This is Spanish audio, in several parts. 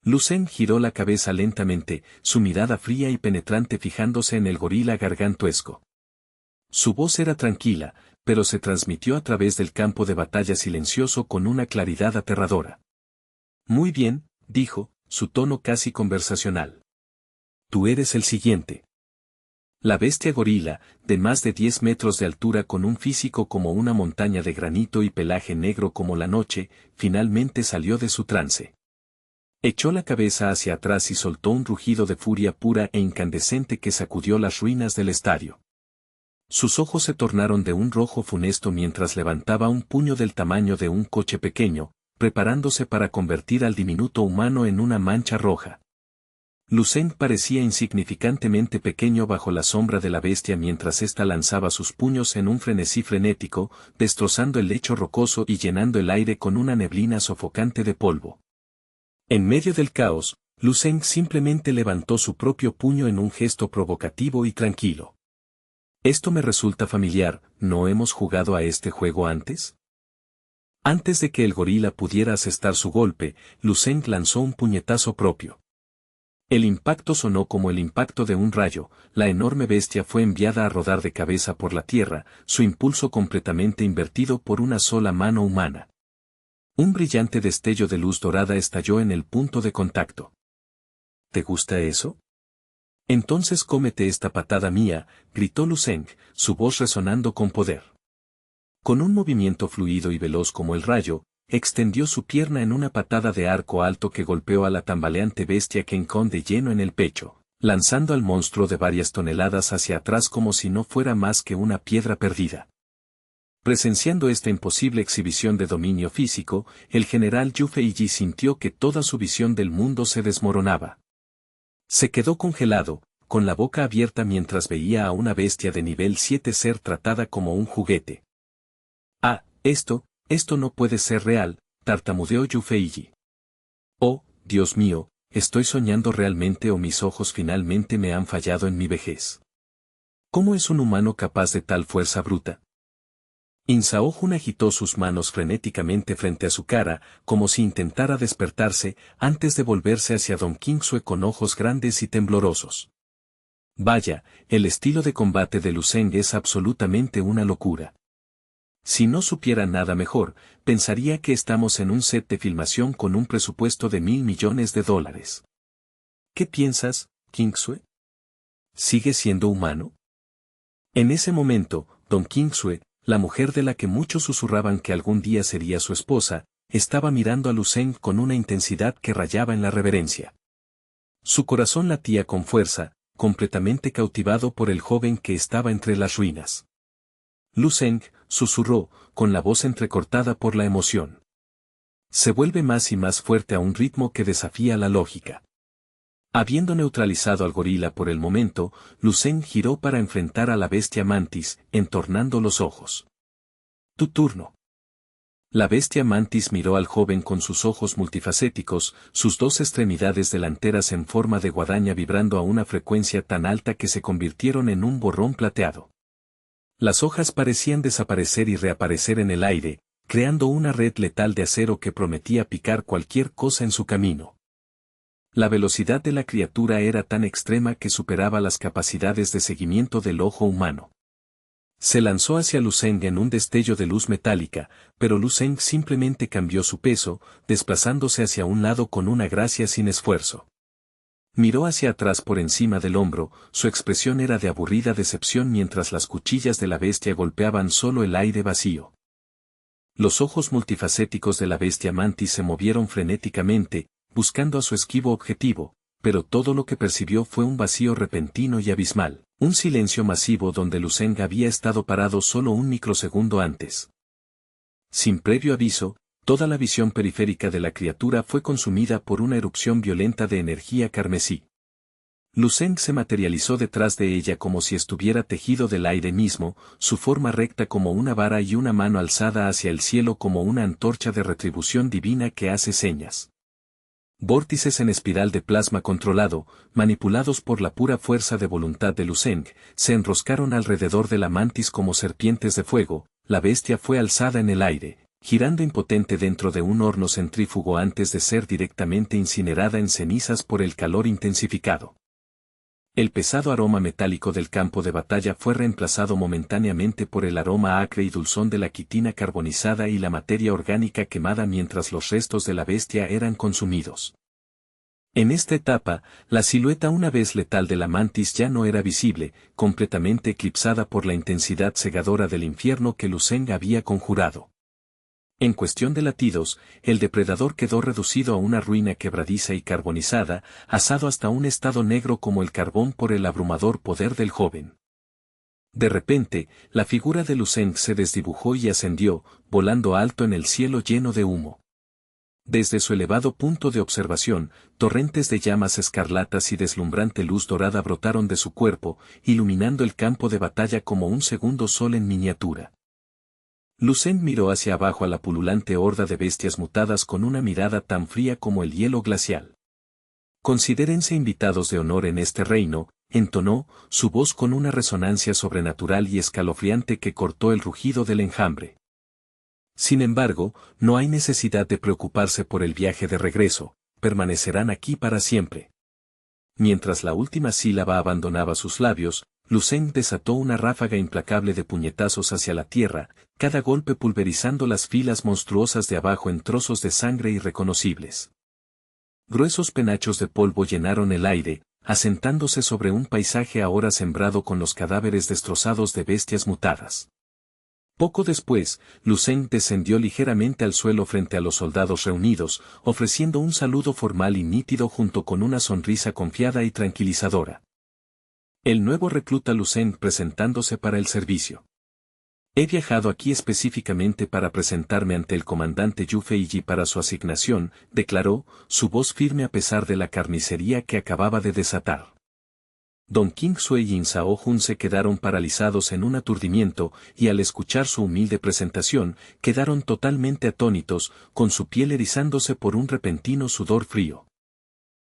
Lucen giró la cabeza lentamente, su mirada fría y penetrante fijándose en el gorila gargantuesco. Su voz era tranquila, pero se transmitió a través del campo de batalla silencioso con una claridad aterradora. Muy bien, dijo, su tono casi conversacional. Tú eres el siguiente. La bestia gorila, de más de 10 metros de altura con un físico como una montaña de granito y pelaje negro como la noche, finalmente salió de su trance. Echó la cabeza hacia atrás y soltó un rugido de furia pura e incandescente que sacudió las ruinas del estadio. Sus ojos se tornaron de un rojo funesto mientras levantaba un puño del tamaño de un coche pequeño, preparándose para convertir al diminuto humano en una mancha roja. Lucen parecía insignificantemente pequeño bajo la sombra de la bestia mientras ésta lanzaba sus puños en un frenesí frenético, destrozando el lecho rocoso y llenando el aire con una neblina sofocante de polvo. En medio del caos, Lucen simplemente levantó su propio puño en un gesto provocativo y tranquilo. Esto me resulta familiar, ¿no hemos jugado a este juego antes? Antes de que el gorila pudiera asestar su golpe, Lucen lanzó un puñetazo propio. El impacto sonó como el impacto de un rayo, la enorme bestia fue enviada a rodar de cabeza por la tierra, su impulso completamente invertido por una sola mano humana. Un brillante destello de luz dorada estalló en el punto de contacto. ¿Te gusta eso? Entonces cómete esta patada mía, gritó Lucen, su voz resonando con poder. Con un movimiento fluido y veloz como el rayo, extendió su pierna en una patada de arco alto que golpeó a la tambaleante bestia que hincó de lleno en el pecho, lanzando al monstruo de varias toneladas hacia atrás como si no fuera más que una piedra perdida. Presenciando esta imposible exhibición de dominio físico, el general Yu Feiji sintió que toda su visión del mundo se desmoronaba. Se quedó congelado, con la boca abierta mientras veía a una bestia de nivel 7 ser tratada como un juguete. Ah, esto no puede ser real, tartamudeó Yu Feiji. Oh, Dios mío, ¿estoy soñando realmente o mis ojos finalmente me han fallado en mi vejez? ¿Cómo es un humano capaz de tal fuerza bruta? Insao Jun agitó sus manos frenéticamente frente a su cara, como si intentara despertarse, antes de volverse hacia Don Qingsue con ojos grandes y temblorosos. Vaya, el estilo de combate de Lucen es absolutamente una locura. Si no supiera nada mejor, pensaría que estamos en un set de filmación con un presupuesto de $1.000 millones. ¿Qué piensas, Qingsue? ¿Sigue siendo humano? En ese momento, Don Qingsue, la mujer de la que muchos susurraban que algún día sería su esposa, estaba mirando a Lucen con una intensidad que rayaba en la reverencia. Su corazón latía con fuerza, completamente cautivado por el joven que estaba entre las ruinas. Lucen, susurró, con la voz entrecortada por la emoción. Se vuelve más y más fuerte a un ritmo que desafía la lógica. Habiendo neutralizado al gorila por el momento, Lucen giró para enfrentar a la bestia mantis, entornando los ojos. Tu turno. La bestia mantis miró al joven con sus ojos multifacéticos, sus dos extremidades delanteras en forma de guadaña vibrando a una frecuencia tan alta que se convirtieron en un borrón plateado. Las hojas parecían desaparecer y reaparecer en el aire, creando una red letal de acero que prometía picar cualquier cosa en su camino. La velocidad de la criatura era tan extrema que superaba las capacidades de seguimiento del ojo humano. Se lanzó hacia Lucen en un destello de luz metálica, pero Lucen simplemente cambió su peso, desplazándose hacia un lado con una gracia sin esfuerzo. Miró hacia atrás por encima del hombro, su expresión era de aburrida decepción mientras las cuchillas de la bestia golpeaban solo el aire vacío. Los ojos multifacéticos de la bestia mantis se movieron frenéticamente, buscando a su esquivo objetivo, pero todo lo que percibió fue un vacío repentino y abismal, un silencio masivo donde Lucen había estado parado solo un microsegundo antes. Sin previo aviso, toda la visión periférica de la criatura fue consumida por una erupción violenta de energía carmesí. Lucen se materializó detrás de ella como si estuviera tejido del aire mismo, su forma recta como una vara y una mano alzada hacia el cielo como una antorcha de retribución divina que hace señas. Vórtices en espiral de plasma controlado, manipulados por la pura fuerza de voluntad de Lucen, se enroscaron alrededor de la mantis como serpientes de fuego, la bestia fue alzada en el aire, girando impotente dentro de un horno centrífugo antes de ser directamente incinerada en cenizas por el calor intensificado. El pesado aroma metálico del campo de batalla fue reemplazado momentáneamente por el aroma acre y dulzón de la quitina carbonizada y la materia orgánica quemada mientras los restos de la bestia eran consumidos. En esta etapa, la silueta una vez letal de la mantis ya no era visible, completamente eclipsada por la intensidad cegadora del infierno que Lucen había conjurado. En cuestión de latidos, el depredador quedó reducido a una ruina quebradiza y carbonizada, asado hasta un estado negro como el carbón por el abrumador poder del joven. De repente, la figura de Lucen se desdibujó y ascendió, volando alto en el cielo lleno de humo. Desde su elevado punto de observación, torrentes de llamas escarlatas y deslumbrante luz dorada brotaron de su cuerpo, iluminando el campo de batalla como un segundo sol en miniatura. Lucen miró hacia abajo a la pululante horda de bestias mutadas con una mirada tan fría como el hielo glacial. Considérense invitados de honor en este reino, entonó, su voz con una resonancia sobrenatural y escalofriante que cortó el rugido del enjambre. Sin embargo, no hay necesidad de preocuparse por el viaje de regreso, permanecerán aquí para siempre. Mientras la última sílaba abandonaba sus labios, Lucen desató una ráfaga implacable de puñetazos hacia la tierra, cada golpe pulverizando las filas monstruosas de abajo en trozos de sangre irreconocibles. Gruesos penachos de polvo llenaron el aire, asentándose sobre un paisaje ahora sembrado con los cadáveres destrozados de bestias mutadas. Poco después, Lucen descendió ligeramente al suelo frente a los soldados reunidos, ofreciendo un saludo formal y nítido junto con una sonrisa confiada y tranquilizadora. El nuevo recluta Lucen presentándose para el servicio. He viajado aquí específicamente para presentarme ante el comandante Yu Feiji para su asignación, declaró, su voz firme a pesar de la carnicería que acababa de desatar. Don Qingsue y Insao Jun se quedaron paralizados en un aturdimiento, y al escuchar su humilde presentación, quedaron totalmente atónitos, con su piel erizándose por un repentino sudor frío.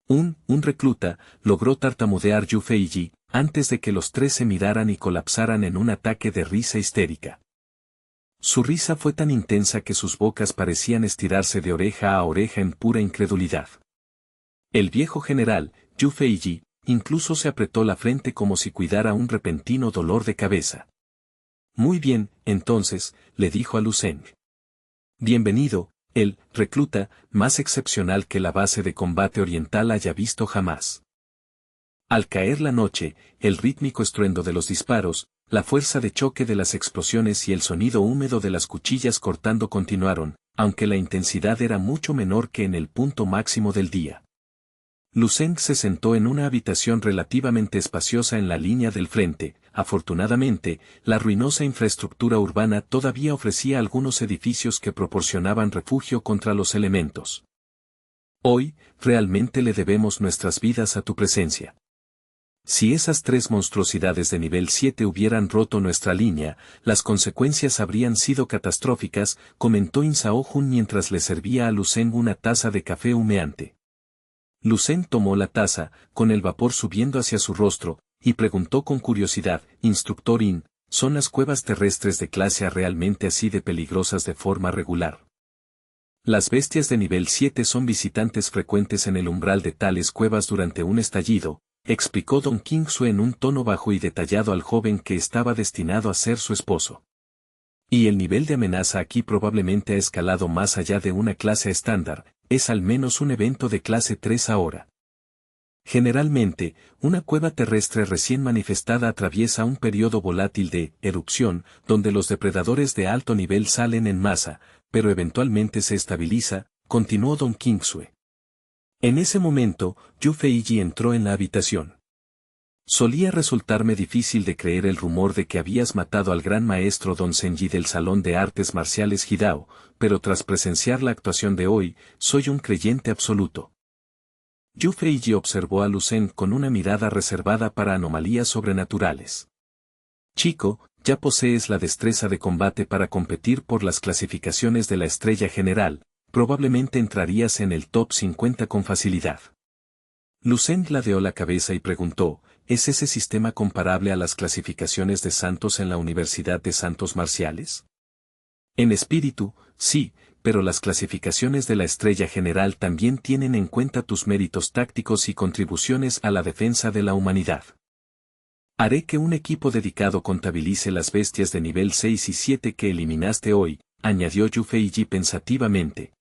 Un recluta, logró tartamudear Yu Feiji, antes de que los tres se miraran y colapsaran en un ataque de risa histérica. Su risa fue tan intensa que sus bocas parecían estirarse de oreja a oreja en pura incredulidad. El viejo general, Yu Feiji, incluso se apretó la frente como si cuidara un repentino dolor de cabeza. Muy bien, entonces, le dijo a Lucen. Bienvenido, el recluta más excepcional que la base de combate oriental haya visto jamás. Al caer la noche, el rítmico estruendo de los disparos, la fuerza de choque de las explosiones y el sonido húmedo de las cuchillas cortando continuaron, aunque la intensidad era mucho menor que en el punto máximo del día. Lucen se sentó en una habitación relativamente espaciosa en la línea del frente. Afortunadamente, la ruinosa infraestructura urbana todavía ofrecía algunos edificios que proporcionaban refugio contra los elementos. Hoy, realmente le debemos nuestras vidas a tu presencia. Si esas tres monstruosidades de nivel 7 hubieran roto nuestra línea, las consecuencias habrían sido catastróficas, comentó Insao Jun mientras le servía a Lucen una taza de café humeante. Lucen tomó la taza, con el vapor subiendo hacia su rostro, y preguntó con curiosidad, Instructor In, ¿son las cuevas terrestres de clase A realmente así de peligrosas de forma regular? Las bestias de nivel 7 son visitantes frecuentes en el umbral de tales cuevas durante un estallido, explicó Don Qingsue en un tono bajo y detallado al joven que estaba destinado a ser su esposo. Y el nivel de amenaza aquí probablemente ha escalado más allá de una clase estándar, es al menos un evento de clase 3 ahora. Generalmente, una cueva terrestre recién manifestada atraviesa un periodo volátil de erupción, donde los depredadores de alto nivel salen en masa, pero eventualmente se estabiliza, continuó Don Qingsue. En ese momento, Yu Feiji entró en la habitación. Solía resultarme difícil de creer el rumor de que habías matado al gran maestro Don Senji del Salón de Artes Marciales Hidao, pero tras presenciar la actuación de hoy, soy un creyente absoluto. Yu Feiji observó a Lucen con una mirada reservada para anomalías sobrenaturales. Chico, ya posees la destreza de combate para competir por las clasificaciones de la estrella general, probablemente entrarías en el top 50 con facilidad. Lucen ladeó la cabeza y preguntó, ¿es ese sistema comparable a las clasificaciones de santos en la Universidad de Santos Marciales? En espíritu, sí, pero las clasificaciones de la estrella general también tienen en cuenta tus méritos tácticos y contribuciones a la defensa de la humanidad. Haré que un equipo dedicado contabilice las bestias de nivel 6 y 7 que eliminaste hoy, añadió Yu Feiji pensativamente.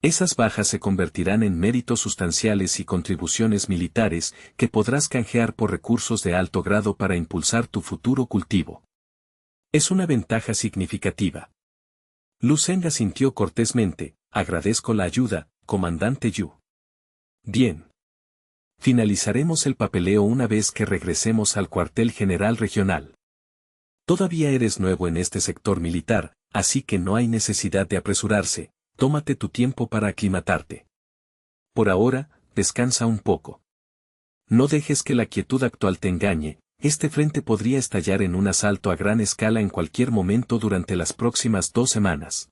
Esas bajas se convertirán en méritos sustanciales y contribuciones militares que podrás canjear por recursos de alto grado para impulsar tu futuro cultivo. Es una ventaja significativa. Lu Zeng asintió cortésmente, agradezco la ayuda, comandante Yu. Bien. Finalizaremos el papeleo una vez que regresemos al cuartel general regional. Todavía eres nuevo en este sector militar, así que no hay necesidad de apresurarse, tómate tu tiempo para aclimatarte. Por ahora, descansa un poco. No dejes que la quietud actual te engañe, este frente podría estallar en un asalto a gran escala en cualquier momento durante las próximas 2 semanas.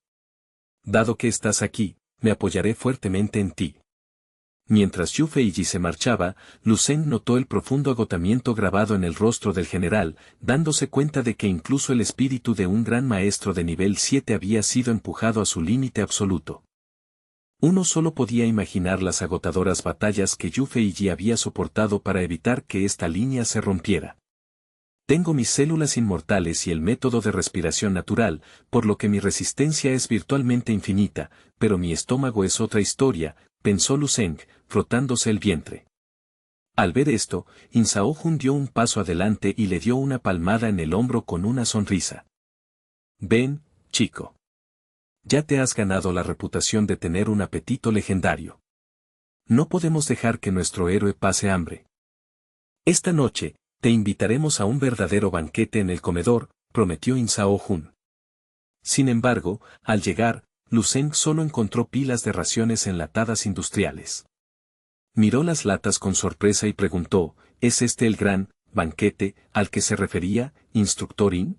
Dado que estás aquí, me apoyaré fuertemente en ti. Mientras Yu Feiji se marchaba, Lu Zeng notó el profundo agotamiento grabado en el rostro del general, dándose cuenta de que incluso el espíritu de un gran maestro de nivel 7 había sido empujado a su límite absoluto. Uno solo podía imaginar las agotadoras batallas que Yu Feiji había soportado para evitar que esta línea se rompiera. Tengo mis células inmortales y el método de respiración natural, por lo que mi resistencia es virtualmente infinita, pero mi estómago es otra historia, pensó Lu Zeng, frotándose el vientre. Al ver esto, Insao Jun dio un paso adelante y le dio una palmada en el hombro con una sonrisa. Ven, chico. Ya te has ganado la reputación de tener un apetito legendario. No podemos dejar que nuestro héroe pase hambre. Esta noche, te invitaremos a un verdadero banquete en el comedor, prometió Insao Jun. Sin embargo, al llegar, Lu Zeng solo encontró pilas de raciones enlatadas industriales. Miró las latas con sorpresa y preguntó, ¿es este el gran banquete al que se refería, instructor In?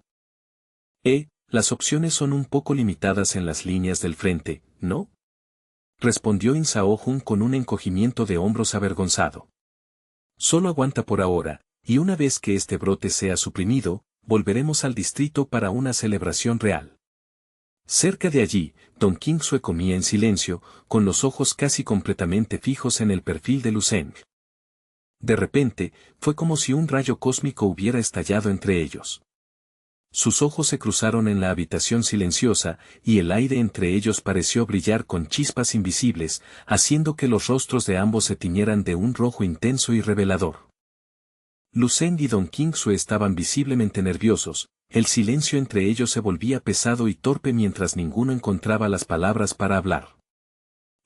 Las opciones son un poco limitadas en las líneas del frente, ¿no? Respondió Insao Jun con un encogimiento de hombros avergonzado. Solo aguanta por ahora, y una vez que este brote sea suprimido, volveremos al distrito para una celebración real. Cerca de allí, Don Qingsue comía en silencio, con los ojos casi completamente fijos en el perfil de Lu Zeng. De repente, fue como si un rayo cósmico hubiera estallado entre ellos. Sus ojos se cruzaron en la habitación silenciosa, y el aire entre ellos pareció brillar con chispas invisibles, haciendo que los rostros de ambos se tiñeran de un rojo intenso y revelador. Lu Zeng y Don Qingsue estaban visiblemente nerviosos, el silencio entre ellos se volvía pesado y torpe mientras ninguno encontraba las palabras para hablar.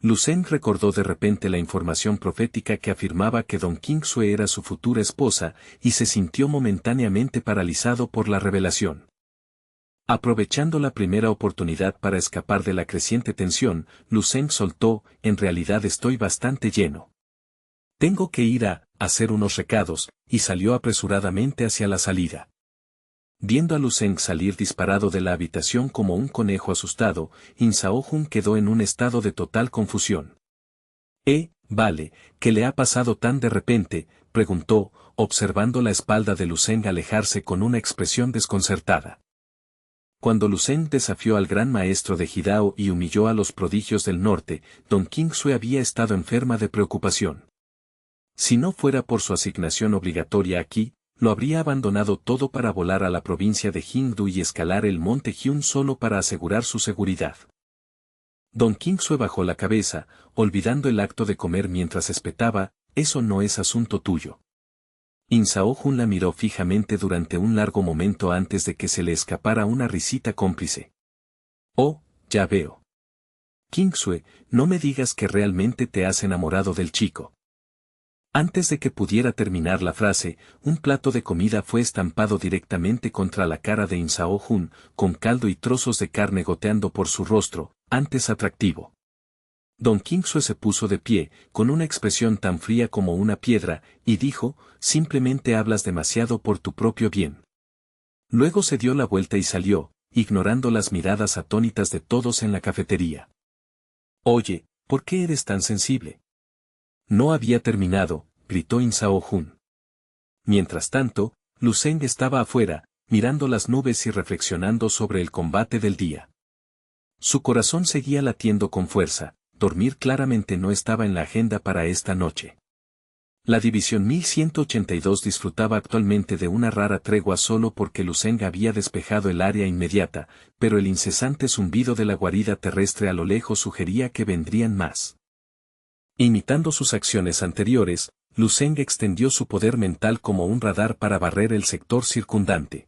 Lu Zeng recordó de repente la información profética que afirmaba que Don Qingsue era su futura esposa, y se sintió momentáneamente paralizado por la revelación. Aprovechando la primera oportunidad para escapar de la creciente tensión, Lu Zeng soltó, en realidad estoy bastante lleno. Tengo que ir a hacer unos recados, y salió apresuradamente hacia la salida. Viendo a Lu Zeng salir disparado de la habitación como un conejo asustado, Insao Jun quedó en un estado de total confusión. Vale, ¿qué le ha pasado tan de repente?, preguntó, observando la espalda de Lu Zeng alejarse con una expresión desconcertada. Cuando Lu Zeng desafió al gran maestro de Hidao y humilló a los prodigios del norte, Don Qingsue había estado enferma de preocupación. Si no fuera por su asignación obligatoria aquí, lo habría abandonado todo para volar a la provincia de Jingdu y escalar el monte Hyun solo para asegurar su seguridad. Don Qingsue bajó la cabeza, olvidando el acto de comer mientras espetaba, eso no es asunto tuyo. Insao Jun la miró fijamente durante un largo momento antes de que se le escapara una risita cómplice. Oh, ya veo. Qingsue, no me digas que realmente te has enamorado del chico. Antes de que pudiera terminar la frase, un plato de comida fue estampado directamente contra la cara de Insao Jun, con caldo y trozos de carne goteando por su rostro, antes atractivo. Don Qingsue se puso de pie, con una expresión tan fría como una piedra, y dijo, simplemente hablas demasiado por tu propio bien. Luego se dio la vuelta y salió, ignorando las miradas atónitas de todos en la cafetería. Oye, ¿por qué eres tan sensible? No había terminado, gritó Insao Jun. Mientras tanto, Lu Zeng estaba afuera, mirando las nubes y reflexionando sobre el combate del día. Su corazón seguía latiendo con fuerza, dormir claramente no estaba en la agenda para esta noche. La División 1182 disfrutaba actualmente de una rara tregua solo porque Luseng había despejado el área inmediata, pero el incesante zumbido de la guarida terrestre a lo lejos sugería que vendrían más. Imitando sus acciones anteriores, Luseng extendió su poder mental como un radar para barrer el sector circundante.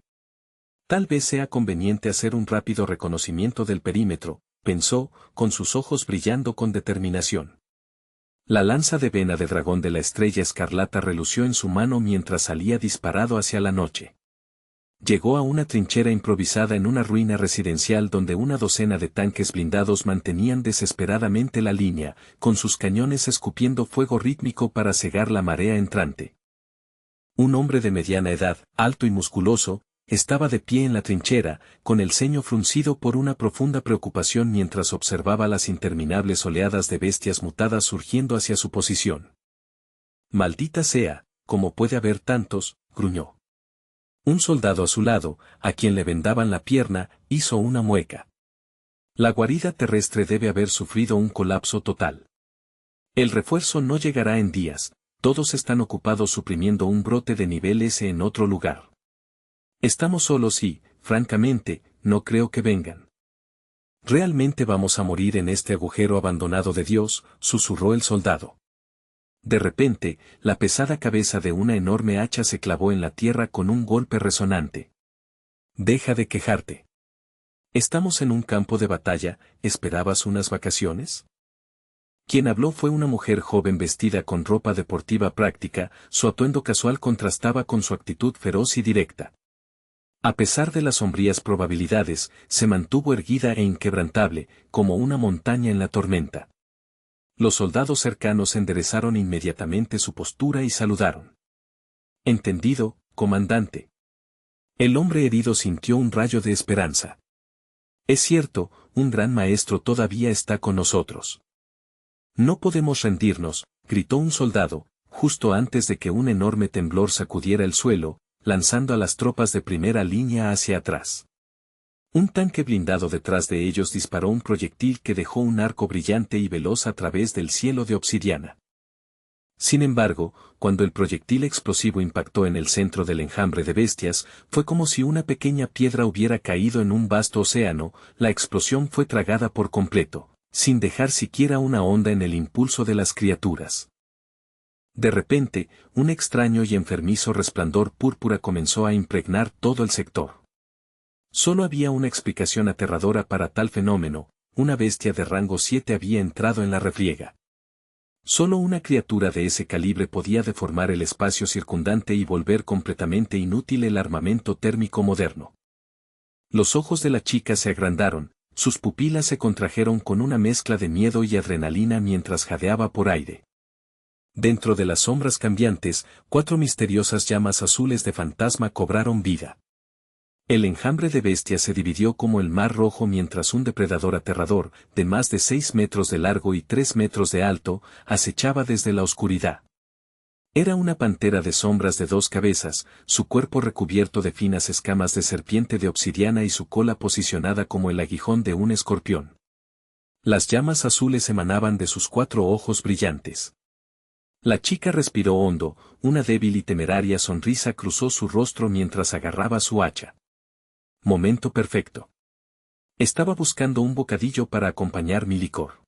Tal vez sea conveniente hacer un rápido reconocimiento del perímetro, pensó, con sus ojos brillando con determinación. La lanza de vena de dragón de la estrella escarlata relució en su mano mientras salía disparado hacia la noche. Llegó a una trinchera improvisada en una ruina residencial donde una docena de tanques blindados mantenían desesperadamente la línea, con sus cañones escupiendo fuego rítmico para cegar la marea entrante. Un hombre de mediana edad, alto y musculoso, estaba de pie en la trinchera, con el ceño fruncido por una profunda preocupación mientras observaba las interminables oleadas de bestias mutadas surgiendo hacia su posición. «Maldita sea, ¿cómo puede haber tantos?», gruñó. Un soldado a su lado, a quien le vendaban la pierna, hizo una mueca. La guarida terrestre debe haber sufrido un colapso total. El refuerzo no llegará en días, todos están ocupados suprimiendo un brote de nivel S en otro lugar. Estamos solos y, francamente, no creo que vengan. ¿Realmente vamos a morir en este agujero abandonado de Dios?, susurró el soldado. De repente, la pesada cabeza de una enorme hacha se clavó en la tierra con un golpe resonante. Deja de quejarte. Estamos en un campo de batalla, ¿esperabas unas vacaciones? Quien habló fue una mujer joven vestida con ropa deportiva práctica, su atuendo casual contrastaba con su actitud feroz y directa. A pesar de las sombrías probabilidades, se mantuvo erguida e inquebrantable, como una montaña en la tormenta. Los soldados cercanos enderezaron inmediatamente su postura y saludaron. «Entendido, comandante». El hombre herido sintió un rayo de esperanza. «Es cierto, un gran maestro todavía está con nosotros». «No podemos rendirnos», gritó un soldado, justo antes de que un enorme temblor sacudiera el suelo, lanzando a las tropas de primera línea hacia atrás. Un tanque blindado detrás de ellos disparó un proyectil que dejó un arco brillante y veloz a través del cielo de obsidiana. Sin embargo, cuando el proyectil explosivo impactó en el centro del enjambre de bestias, fue como si una pequeña piedra hubiera caído en un vasto océano, la explosión fue tragada por completo, sin dejar siquiera una onda en el impulso de las criaturas. De repente, un extraño y enfermizo resplandor púrpura comenzó a impregnar todo el sector. Solo había una explicación aterradora para tal fenómeno: una bestia de rango 7 había entrado en la refriega. Solo una criatura de ese calibre podía deformar el espacio circundante y volver completamente inútil el armamento térmico moderno. Los ojos de la chica se agrandaron, sus pupilas se contrajeron con una mezcla de miedo y adrenalina mientras jadeaba por aire. Dentro de las sombras cambiantes, 4 misteriosas llamas azules de fantasma cobraron vida. El enjambre de bestias se dividió como el mar rojo mientras un depredador aterrador, de más de 6 metros de largo y 3 metros de alto, acechaba desde la oscuridad. Era una pantera de sombras de 2 cabezas, su cuerpo recubierto de finas escamas de serpiente de obsidiana y su cola posicionada como el aguijón de un escorpión. Las llamas azules emanaban de sus 4 ojos brillantes. La chica respiró hondo, una débil y temeraria sonrisa cruzó su rostro mientras agarraba su hacha. Momento perfecto. Estaba buscando un bocadillo para acompañar mi licor.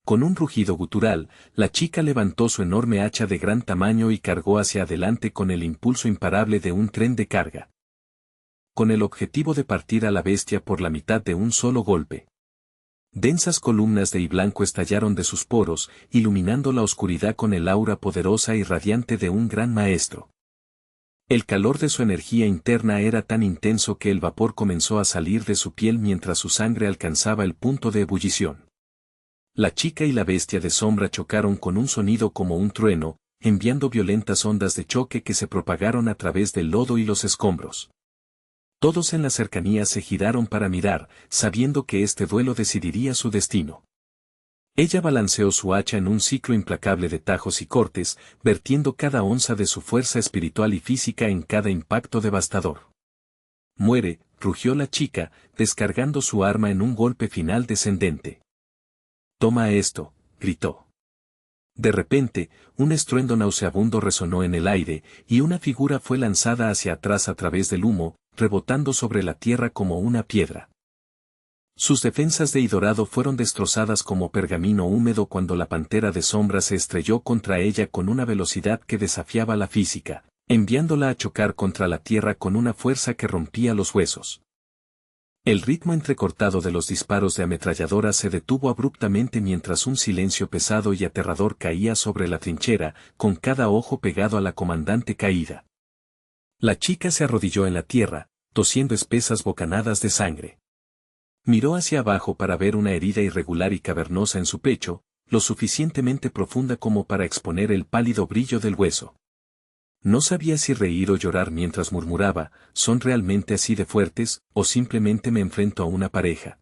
Con un rugido gutural, la chica levantó su enorme hacha de gran tamaño y cargó hacia adelante con el impulso imparable de un tren de carga. Con el objetivo de partir a la bestia por la mitad de un solo golpe. Densas columnas de blanco estallaron de sus poros, iluminando la oscuridad con el aura poderosa y radiante de un gran maestro. El calor de su energía interna era tan intenso que el vapor comenzó a salir de su piel mientras su sangre alcanzaba el punto de ebullición. La chica y la bestia de sombra chocaron con un sonido como un trueno, enviando violentas ondas de choque que se propagaron a través del lodo y los escombros. Todos en la cercanía se giraron para mirar, sabiendo que este duelo decidiría su destino. Ella balanceó su hacha en un ciclo implacable de tajos y cortes, vertiendo cada onza de su fuerza espiritual y física en cada impacto devastador. Muere, rugió la chica, descargando su arma en un golpe final descendente. Toma esto, gritó. De repente, un estruendo nauseabundo resonó en el aire, y una figura fue lanzada hacia atrás a través del humo, rebotando sobre la tierra como una piedra. Sus defensas de Hidorado fueron destrozadas como pergamino húmedo cuando la pantera de sombra se estrelló contra ella con una velocidad que desafiaba la física, enviándola a chocar contra la tierra con una fuerza que rompía los huesos. El ritmo entrecortado de los disparos de ametralladora se detuvo abruptamente mientras un silencio pesado y aterrador caía sobre la trinchera, con cada ojo pegado a la comandante caída. La chica se arrodilló en la tierra, tosiendo espesas bocanadas de sangre. Miró hacia abajo para ver una herida irregular y cavernosa en su pecho, lo suficientemente profunda como para exponer el pálido brillo del hueso. No sabía si reír o llorar mientras murmuraba, ¿son realmente así de fuertes, o simplemente me enfrento a una pareja?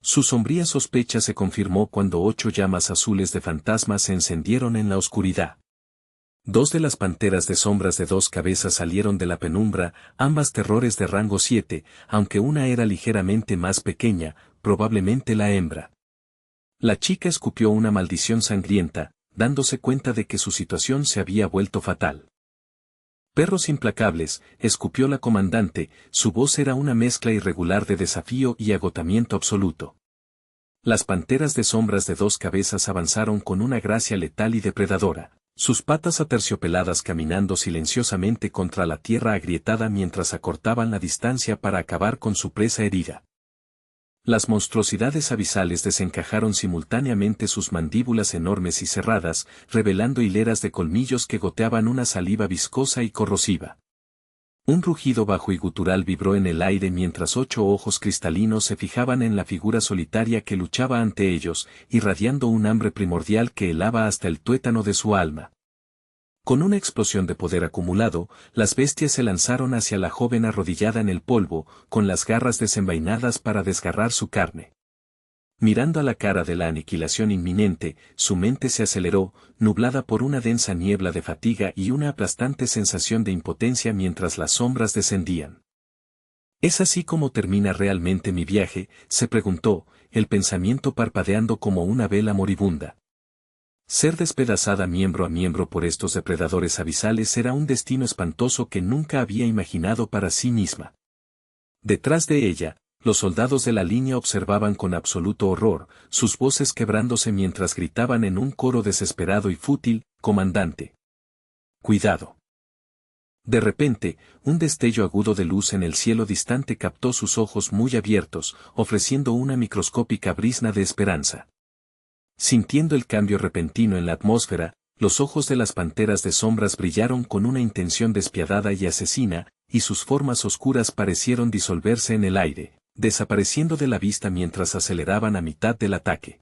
Su sombría sospecha se confirmó cuando 8 llamas azules de fantasma se encendieron en la oscuridad. 2 de las panteras de sombras de 2 cabezas salieron de la penumbra, ambas terrores de rango 7, aunque una era ligeramente más pequeña, probablemente la hembra. La chica escupió una maldición sangrienta, dándose cuenta de que su situación se había vuelto fatal. Perros implacables, escupió la comandante, su voz era una mezcla irregular de desafío y agotamiento absoluto. Las panteras de sombras de 2 cabezas avanzaron con una gracia letal y depredadora, sus patas aterciopeladas caminando silenciosamente contra la tierra agrietada mientras acortaban la distancia para acabar con su presa herida. Las monstruosidades abisales desencajaron simultáneamente sus mandíbulas enormes y cerradas, revelando hileras de colmillos que goteaban una saliva viscosa y corrosiva. Un rugido bajo y gutural vibró en el aire mientras 8 ojos cristalinos se fijaban en la figura solitaria que luchaba ante ellos, irradiando un hambre primordial que helaba hasta el tuétano de su alma. Con una explosión de poder acumulado, las bestias se lanzaron hacia la joven arrodillada en el polvo, con las garras desenvainadas para desgarrar su carne. Mirando a la cara de la aniquilación inminente, su mente se aceleró, nublada por una densa niebla de fatiga y una aplastante sensación de impotencia mientras las sombras descendían. ¿Es así como termina realmente mi viaje?, se preguntó, el pensamiento parpadeando como una vela moribunda. Ser despedazada miembro a miembro por estos depredadores abisales era un destino espantoso que nunca había imaginado para sí misma. Detrás de ella, los soldados de la línea observaban con absoluto horror, sus voces quebrándose mientras gritaban en un coro desesperado y fútil, «Comandante. Cuidado». De repente, un destello agudo de luz en el cielo distante captó sus ojos muy abiertos, ofreciendo una microscópica brizna de esperanza. Sintiendo el cambio repentino en la atmósfera, los ojos de las panteras de sombras brillaron con una intención despiadada y asesina, y sus formas oscuras parecieron disolverse en el aire, desapareciendo de la vista mientras aceleraban a mitad del ataque.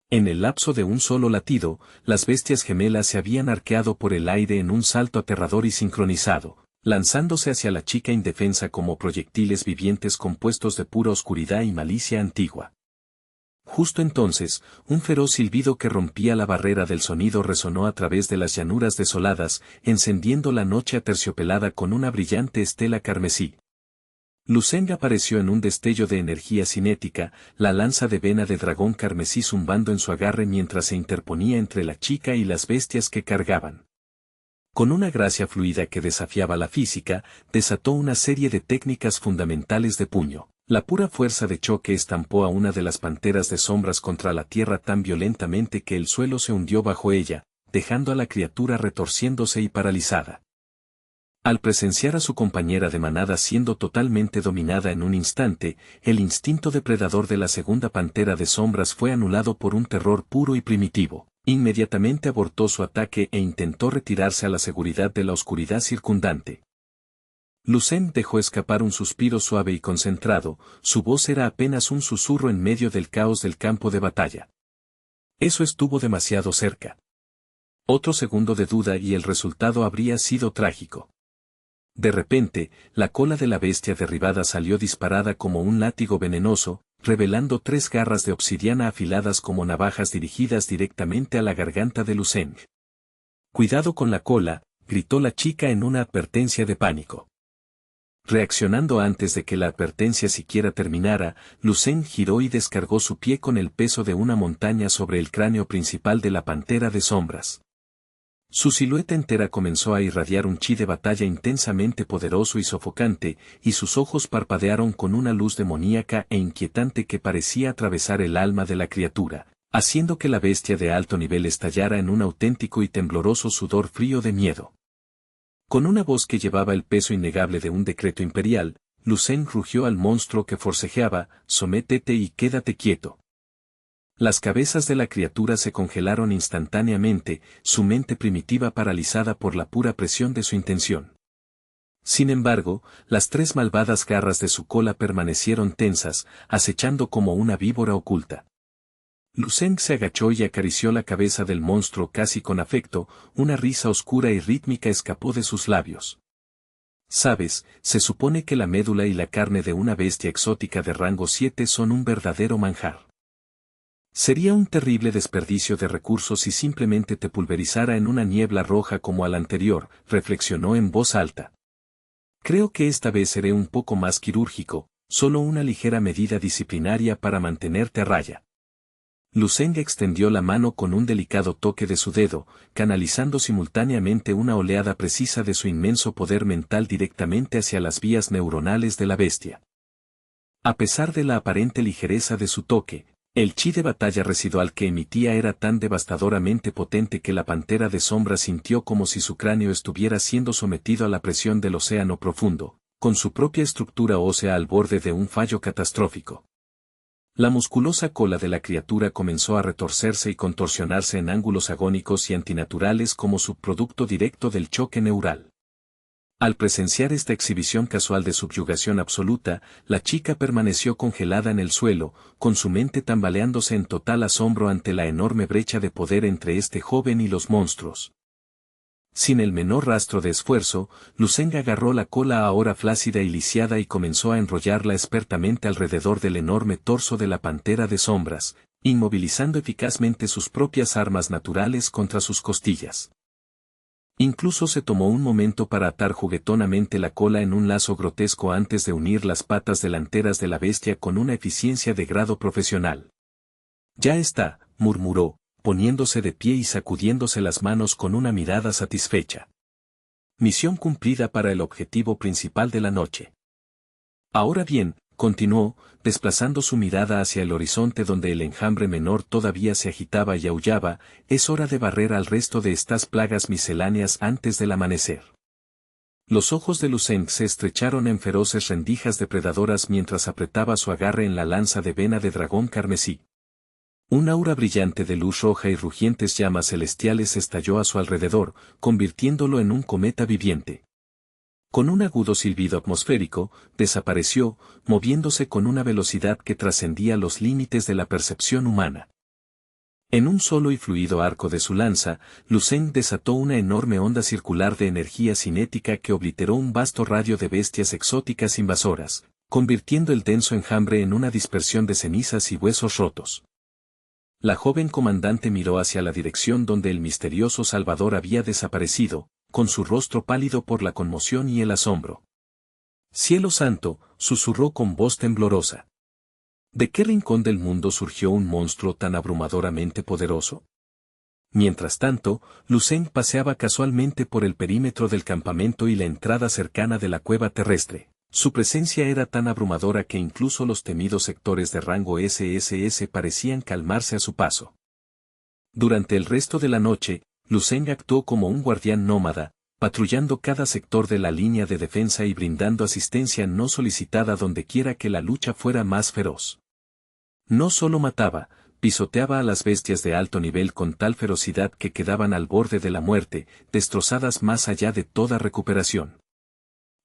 En el lapso de un solo latido, las bestias gemelas se habían arqueado por el aire en un salto aterrador y sincronizado, lanzándose hacia la chica indefensa como proyectiles vivientes compuestos de pura oscuridad y malicia antigua. Justo entonces, un feroz silbido que rompía la barrera del sonido resonó a través de las llanuras desoladas, encendiendo la noche aterciopelada con una brillante estela carmesí. Luceng apareció en un destello de energía cinética, la lanza de vena de dragón carmesí zumbando en su agarre mientras se interponía entre la chica y las bestias que cargaban. Con una gracia fluida que desafiaba la física, desató una serie de técnicas fundamentales de puño. La pura fuerza de choque estampó a una de las panteras de sombras contra la tierra tan violentamente que el suelo se hundió bajo ella, dejando a la criatura retorciéndose y paralizada. Al presenciar a su compañera de manada siendo totalmente dominada en un instante, el instinto depredador de la segunda pantera de sombras fue anulado por un terror puro y primitivo. Inmediatamente abortó su ataque e intentó retirarse a la seguridad de la oscuridad circundante. Luceng dejó escapar un suspiro suave y concentrado, su voz era apenas un susurro en medio del caos del campo de batalla. Eso estuvo demasiado cerca. Otro segundo de duda y el resultado habría sido trágico. De repente, la cola de la bestia derribada salió disparada como un látigo venenoso, revelando 3 garras de obsidiana afiladas como navajas dirigidas directamente a la garganta de Luceng. «Cuidado con la cola», gritó la chica en una advertencia de pánico. Reaccionando antes de que la advertencia siquiera terminara, Lucen giró y descargó su pie con el peso de una montaña sobre el cráneo principal de la pantera de sombras. Su silueta entera comenzó a irradiar un chi de batalla intensamente poderoso y sofocante, y sus ojos parpadearon con una luz demoníaca e inquietante que parecía atravesar el alma de la criatura, haciendo que la bestia de alto nivel estallara en un auténtico y tembloroso sudor frío de miedo. Con una voz que llevaba el peso innegable de un decreto imperial, Lucen rugió al monstruo que forcejeaba: «Sométete y quédate quieto». Las cabezas de la criatura se congelaron instantáneamente, su mente primitiva paralizada por la pura presión de su intención. Sin embargo, las 3 malvadas garras de su cola permanecieron tensas, acechando como una víbora oculta. Lucen se agachó y acarició la cabeza del monstruo casi con afecto, una risa oscura y rítmica escapó de sus labios. «Sabes, se supone que la médula y la carne de una bestia exótica de rango 7 son un verdadero manjar. Sería un terrible desperdicio de recursos si simplemente te pulverizara en una niebla roja como al anterior», reflexionó en voz alta. «Creo que esta vez seré un poco más quirúrgico, solo una ligera medida disciplinaria para mantenerte a raya». Lucen extendió la mano con un delicado toque de su dedo, canalizando simultáneamente una oleada precisa de su inmenso poder mental directamente hacia las vías neuronales de la bestia. A pesar de la aparente ligereza de su toque, el chi de batalla residual que emitía era tan devastadoramente potente que la pantera de sombra sintió como si su cráneo estuviera siendo sometido a la presión del océano profundo, con su propia estructura ósea al borde de un fallo catastrófico. La musculosa cola de la criatura comenzó a retorcerse y contorsionarse en ángulos agónicos y antinaturales como subproducto directo del choque neural. Al presenciar esta exhibición casual de subyugación absoluta, la chica permaneció congelada en el suelo, con su mente tambaleándose en total asombro ante la enorme brecha de poder entre este joven y los monstruos. Sin el menor rastro de esfuerzo, Lucen agarró la cola ahora flácida y lisiada y comenzó a enrollarla expertamente alrededor del enorme torso de la pantera de sombras, inmovilizando eficazmente sus propias armas naturales contra sus costillas. Incluso se tomó un momento para atar juguetonamente la cola en un lazo grotesco antes de unir las patas delanteras de la bestia con una eficiencia de grado profesional. «Ya está», murmuró, poniéndose de pie y sacudiéndose las manos con una mirada satisfecha. «Misión cumplida para el objetivo principal de la noche». «Ahora bien», continuó, desplazando su mirada hacia el horizonte donde el enjambre menor todavía se agitaba y aullaba, «es hora de barrer al resto de estas plagas misceláneas antes del amanecer». Los ojos de Lucen se estrecharon en feroces rendijas depredadoras mientras apretaba su agarre en la lanza de vena de dragón carmesí. Un aura brillante de luz roja y rugientes llamas celestiales estalló a su alrededor, convirtiéndolo en un cometa viviente. Con un agudo silbido atmosférico, desapareció, moviéndose con una velocidad que trascendía los límites de la percepción humana. En un solo y fluido arco de su lanza, Lucen desató una enorme onda circular de energía cinética que obliteró un vasto radio de bestias exóticas invasoras, convirtiendo el denso enjambre en una dispersión de cenizas y huesos rotos. La joven comandante miró hacia la dirección donde el misterioso Salvador había desaparecido, con su rostro pálido por la conmoción y el asombro. «Cielo santo», susurró con voz temblorosa. ¿De qué rincón del mundo surgió un monstruo tan abrumadoramente poderoso? Mientras tanto, Lucen paseaba casualmente por el perímetro del campamento y la entrada cercana de la cueva terrestre. Su presencia era tan abrumadora que incluso los temidos sectores de rango SSS parecían calmarse a su paso. Durante el resto de la noche, Lucen actuó como un guardián nómada, patrullando cada sector de la línea de defensa y brindando asistencia no solicitada dondequiera que la lucha fuera más feroz. No solo mataba, pisoteaba a las bestias de alto nivel con tal ferocidad que quedaban al borde de la muerte, destrozadas más allá de toda recuperación.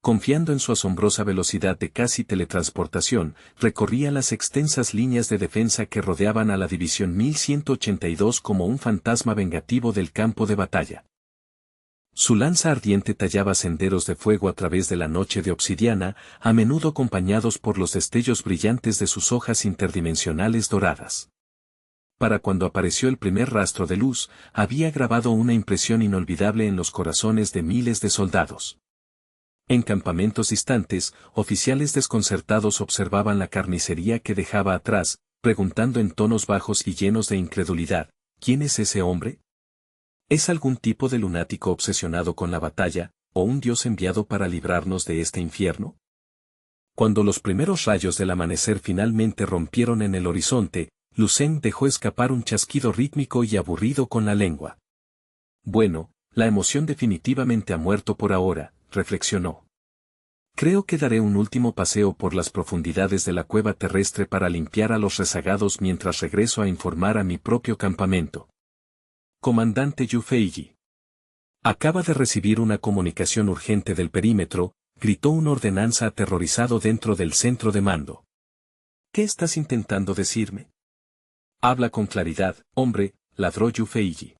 Confiando en su asombrosa velocidad de casi teletransportación, recorría las extensas líneas de defensa que rodeaban a la División 1182 como un fantasma vengativo del campo de batalla. Su lanza ardiente tallaba senderos de fuego a través de la noche de obsidiana, a menudo acompañados por los destellos brillantes de sus hojas interdimensionales doradas. Para cuando apareció el primer rastro de luz, había grabado una impresión inolvidable en los corazones de miles de soldados. En campamentos distantes, oficiales desconcertados observaban la carnicería que dejaba atrás, preguntando en tonos bajos y llenos de incredulidad, ¿quién es ese hombre? ¿Es algún tipo de lunático obsesionado con la batalla, o un dios enviado para librarnos de este infierno? Cuando los primeros rayos del amanecer finalmente rompieron en el horizonte, Lucen dejó escapar un chasquido rítmico y aburrido con la lengua. Bueno, la emoción definitivamente ha muerto por ahora, reflexionó. Creo que daré un último paseo por las profundidades de la cueva terrestre para limpiar a los rezagados mientras regreso a informar a mi propio campamento. Comandante Yu Feiji. Acaba de recibir una comunicación urgente del perímetro, gritó un ordenanza aterrorizado dentro del centro de mando. ¿Qué estás intentando decirme? Habla con claridad, hombre, ladró Yu Feiji.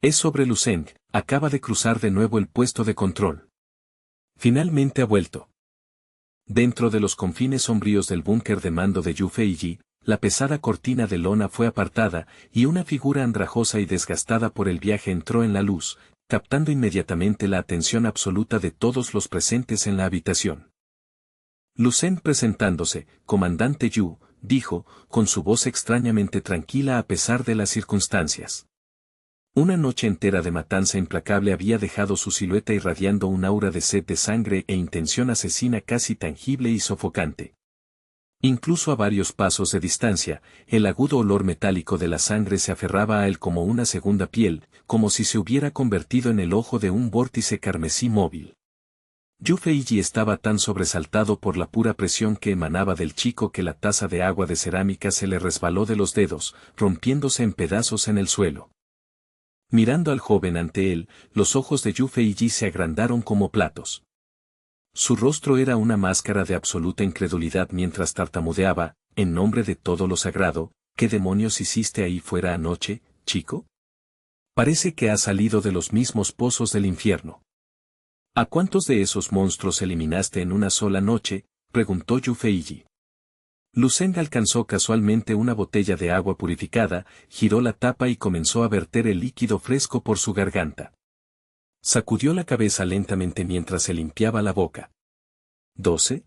Es sobre Luceng, acaba de cruzar de nuevo el puesto de control. Finalmente ha vuelto. Dentro de los confines sombríos del búnker de mando de Yu Feiji, la pesada cortina de lona fue apartada, y una figura andrajosa y desgastada por el viaje entró en la luz, captando inmediatamente la atención absoluta de todos los presentes en la habitación. Lucen presentándose, comandante Yu, dijo, con su voz extrañamente tranquila a pesar de las circunstancias. Una noche entera de matanza implacable había dejado su silueta irradiando un aura de sed de sangre e intención asesina casi tangible y sofocante. Incluso a varios pasos de distancia, el agudo olor metálico de la sangre se aferraba a él como una segunda piel, como si se hubiera convertido en el ojo de un vórtice carmesí móvil. Yu Feiji estaba tan sobresaltado por la pura presión que emanaba del chico que la taza de agua de cerámica se le resbaló de los dedos, rompiéndose en pedazos en el suelo. Mirando al joven ante él, los ojos de Yu Feiji se agrandaron como platos. Su rostro era una máscara de absoluta incredulidad mientras tartamudeaba, en nombre de todo lo sagrado, ¿qué demonios hiciste ahí fuera anoche, chico? Parece que has salido de los mismos pozos del infierno. ¿A cuántos de esos monstruos eliminaste en una sola noche?, preguntó Yu Feiji. Lucen alcanzó casualmente una botella de agua purificada, giró la tapa y comenzó a verter el líquido fresco por su garganta. Sacudió la cabeza lentamente mientras se limpiaba la boca. ¿12?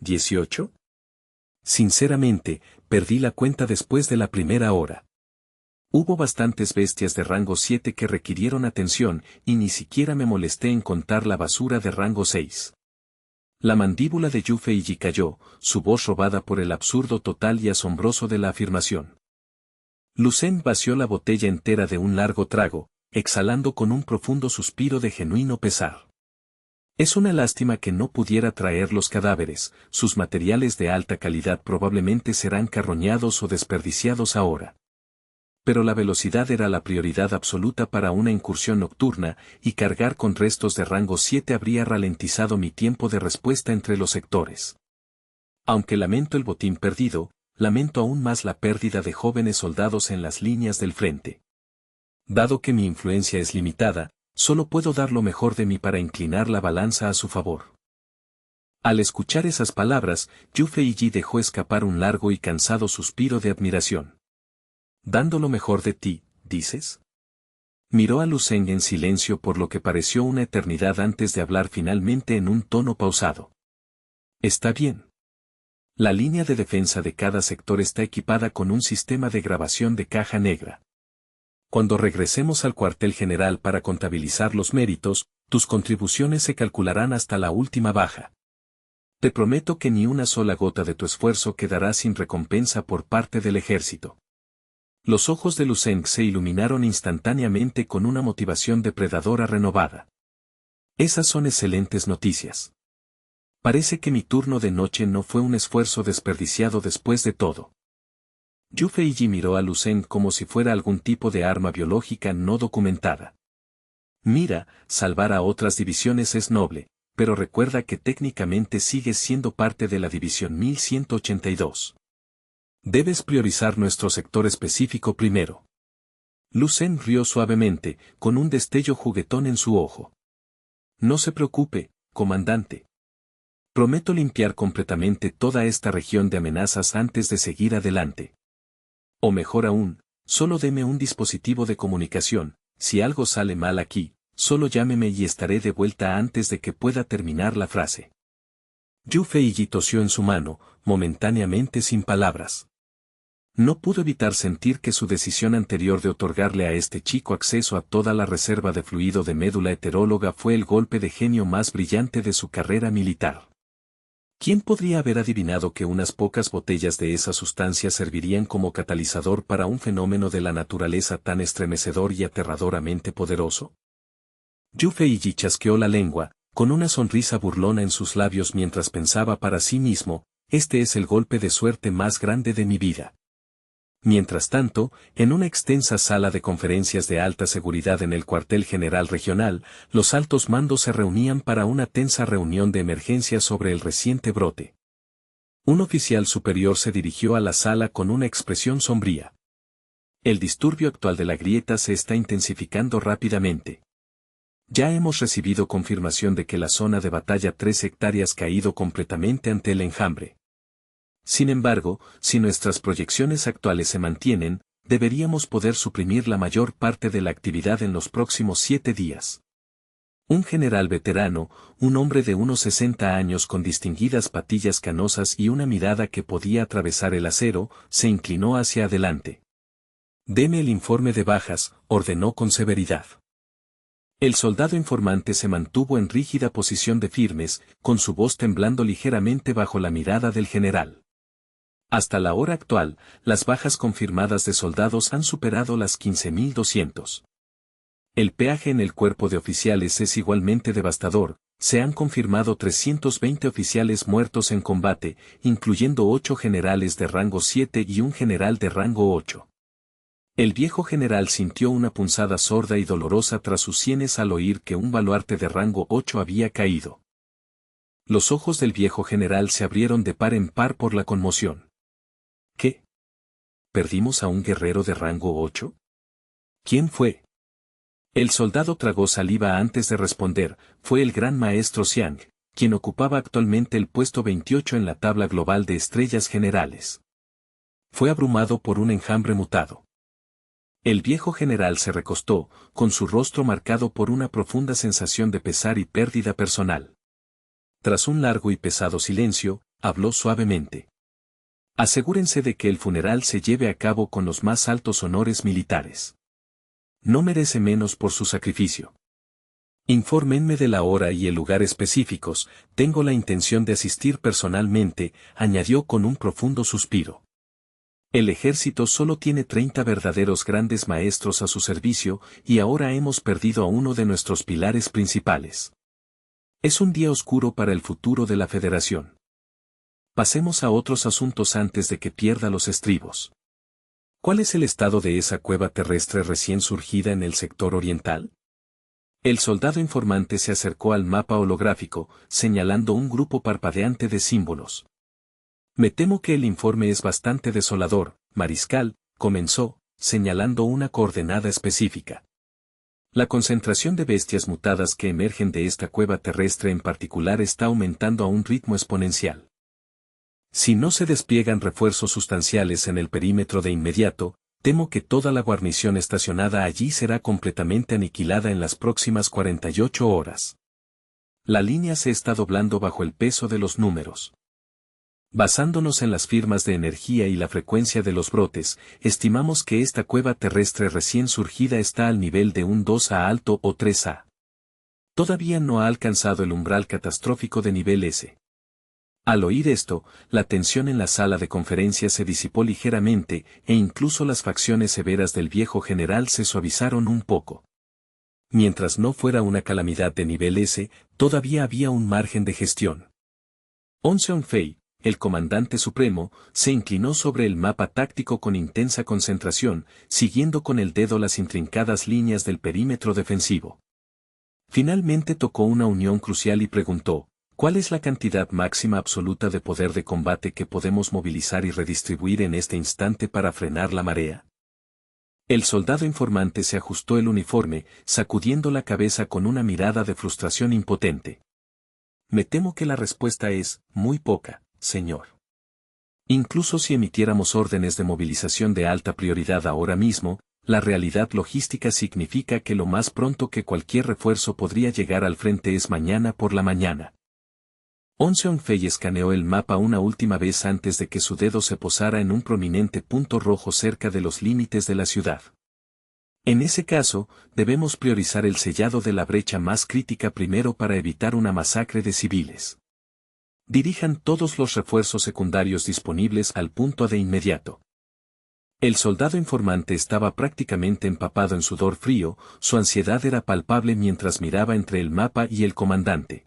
¿18? Sinceramente, perdí la cuenta después de la primera hora. Hubo bastantes bestias de rango 7 que requirieron atención, y ni siquiera me molesté en contar la basura de rango 6. La mandíbula de Yu Feiji cayó, su voz robada por el absurdo total y asombroso de la afirmación. Lucen vació la botella entera de un largo trago, exhalando con un profundo suspiro de genuino pesar. Es una lástima que no pudiera traer los cadáveres, sus materiales de alta calidad probablemente serán carroñados o desperdiciados ahora. Pero la velocidad era la prioridad absoluta para una incursión nocturna, y cargar con restos de rango 7 habría ralentizado mi tiempo de respuesta entre los sectores. Aunque lamento el botín perdido, lamento aún más la pérdida de jóvenes soldados en las líneas del frente. Dado que mi influencia es limitada, solo puedo dar lo mejor de mí para inclinar la balanza a su favor. Al escuchar esas palabras, Yu Feiji dejó escapar un largo y cansado suspiro de admiración. ¿Dando lo mejor de ti, dices? Miró a Lucen en silencio por lo que pareció una eternidad antes de hablar finalmente en un tono pausado. Está bien. La línea de defensa de cada sector está equipada con un sistema de grabación de caja negra. Cuando regresemos al cuartel general para contabilizar los méritos, tus contribuciones se calcularán hasta la última baja. Te prometo que ni una sola gota de tu esfuerzo quedará sin recompensa por parte del ejército. Los ojos de Lucen se iluminaron instantáneamente con una motivación depredadora renovada. Esas son excelentes noticias. Parece que mi turno de noche no fue un esfuerzo desperdiciado después de todo. Yu Feiji miró a Lucen como si fuera algún tipo de arma biológica no documentada. Mira, salvar a otras divisiones es noble, pero recuerda que técnicamente sigues siendo parte de la división 1182. Debes priorizar nuestro sector específico primero. Lucen rió suavemente, con un destello juguetón en su ojo. No se preocupe, comandante. Prometo limpiar completamente toda esta región de amenazas antes de seguir adelante. O mejor aún, solo deme un dispositivo de comunicación, si algo sale mal aquí, solo llámeme y estaré de vuelta antes de que pueda terminar la frase. Yu Feiji tosió en su mano, momentáneamente sin palabras. No pudo evitar sentir que su decisión anterior de otorgarle a este chico acceso a toda la reserva de fluido de médula heteróloga fue el golpe de genio más brillante de su carrera militar. ¿Quién podría haber adivinado que unas pocas botellas de esa sustancia servirían como catalizador para un fenómeno de la naturaleza tan estremecedor y aterradoramente poderoso? Yu Feiji chasqueó la lengua, con una sonrisa burlona en sus labios mientras pensaba para sí mismo, este es el golpe de suerte más grande de mi vida. Mientras tanto, en una extensa sala de conferencias de alta seguridad en el cuartel general regional, los altos mandos se reunían para una tensa reunión de emergencia sobre el reciente brote. Un oficial superior se dirigió a la sala con una expresión sombría. El disturbio actual de la grieta se está intensificando rápidamente. Ya hemos recibido confirmación de que la zona de batalla 3 hectáreas ha caído completamente ante el enjambre. Sin embargo, si nuestras proyecciones actuales se mantienen, deberíamos poder suprimir la mayor parte de la actividad en los próximos 7 días. Un general veterano, un hombre de unos 60 años con distinguidas patillas canosas y una mirada que podía atravesar el acero, se inclinó hacia adelante. Deme el informe de bajas, ordenó con severidad. El soldado informante se mantuvo en rígida posición de firmes, con su voz temblando ligeramente bajo la mirada del general. Hasta la hora actual, las bajas confirmadas de soldados han superado las 15.200. El peaje en el cuerpo de oficiales es igualmente devastador, se han confirmado 320 oficiales muertos en combate, incluyendo 8 generales de rango 7 y un general de rango 8. El viejo general sintió una punzada sorda y dolorosa tras sus sienes al oír que un baluarte de rango 8 había caído. Los ojos del viejo general se abrieron de par en par por la conmoción. ¿Qué? ¿Perdimos a un guerrero de rango 8? ¿Quién fue? El soldado tragó saliva antes de responder, fue el gran maestro Xiang, quien ocupaba actualmente el puesto 28 en la tabla global de estrellas generales. Fue abrumado por un enjambre mutado. El viejo general se recostó, con su rostro marcado por una profunda sensación de pesar y pérdida personal. Tras un largo y pesado silencio, habló suavemente. Asegúrense de que el funeral se lleve a cabo con los más altos honores militares. No merece menos por su sacrificio. Infórmenme de la hora y el lugar específicos, tengo la intención de asistir personalmente, añadió con un profundo suspiro. El ejército solo tiene 30 verdaderos grandes maestros a su servicio, y ahora hemos perdido a uno de nuestros pilares principales. Es un día oscuro para el futuro de la Federación. Pasemos a otros asuntos antes de que pierda los estribos. ¿Cuál es el estado de esa cueva terrestre recién surgida en el sector oriental? El soldado informante se acercó al mapa holográfico, señalando un grupo parpadeante de símbolos. Me temo que el informe es bastante desolador, mariscal, comenzó, señalando una coordenada específica. La concentración de bestias mutadas que emergen de esta cueva terrestre en particular está aumentando a un ritmo exponencial. Si no se despliegan refuerzos sustanciales en el perímetro de inmediato, temo que toda la guarnición estacionada allí será completamente aniquilada en las próximas 48 horas. La línea se está doblando bajo el peso de los números. Basándonos en las firmas de energía y la frecuencia de los brotes, estimamos que esta cueva terrestre recién surgida está al nivel de un 2A alto o 3A. Todavía no ha alcanzado el umbral catastrófico de nivel S. Al oír esto, la tensión en la sala de conferencias se disipó ligeramente, e incluso las facciones severas del viejo general se suavizaron un poco. Mientras no fuera una calamidad de nivel S, todavía había un margen de gestión. On Seon-Fei, el comandante supremo, se inclinó sobre el mapa táctico con intensa concentración, siguiendo con el dedo las intrincadas líneas del perímetro defensivo. Finalmente tocó una unión crucial y preguntó, ¿cuál es la cantidad máxima absoluta de poder de combate que podemos movilizar y redistribuir en este instante para frenar la marea? El soldado informante se ajustó el uniforme, sacudiendo la cabeza con una mirada de frustración impotente. Me temo que la respuesta es, muy poca, señor. Incluso si emitiéramos órdenes de movilización de alta prioridad ahora mismo, la realidad logística significa que lo más pronto que cualquier refuerzo podría llegar al frente es mañana por la mañana. Seong Fei escaneó el mapa una última vez antes de que su dedo se posara en un prominente punto rojo cerca de los límites de la ciudad. En ese caso, debemos priorizar el sellado de la brecha más crítica primero para evitar una masacre de civiles. Dirijan todos los refuerzos secundarios disponibles al punto de inmediato. El soldado informante estaba prácticamente empapado en sudor frío, su ansiedad era palpable mientras miraba entre el mapa y el comandante.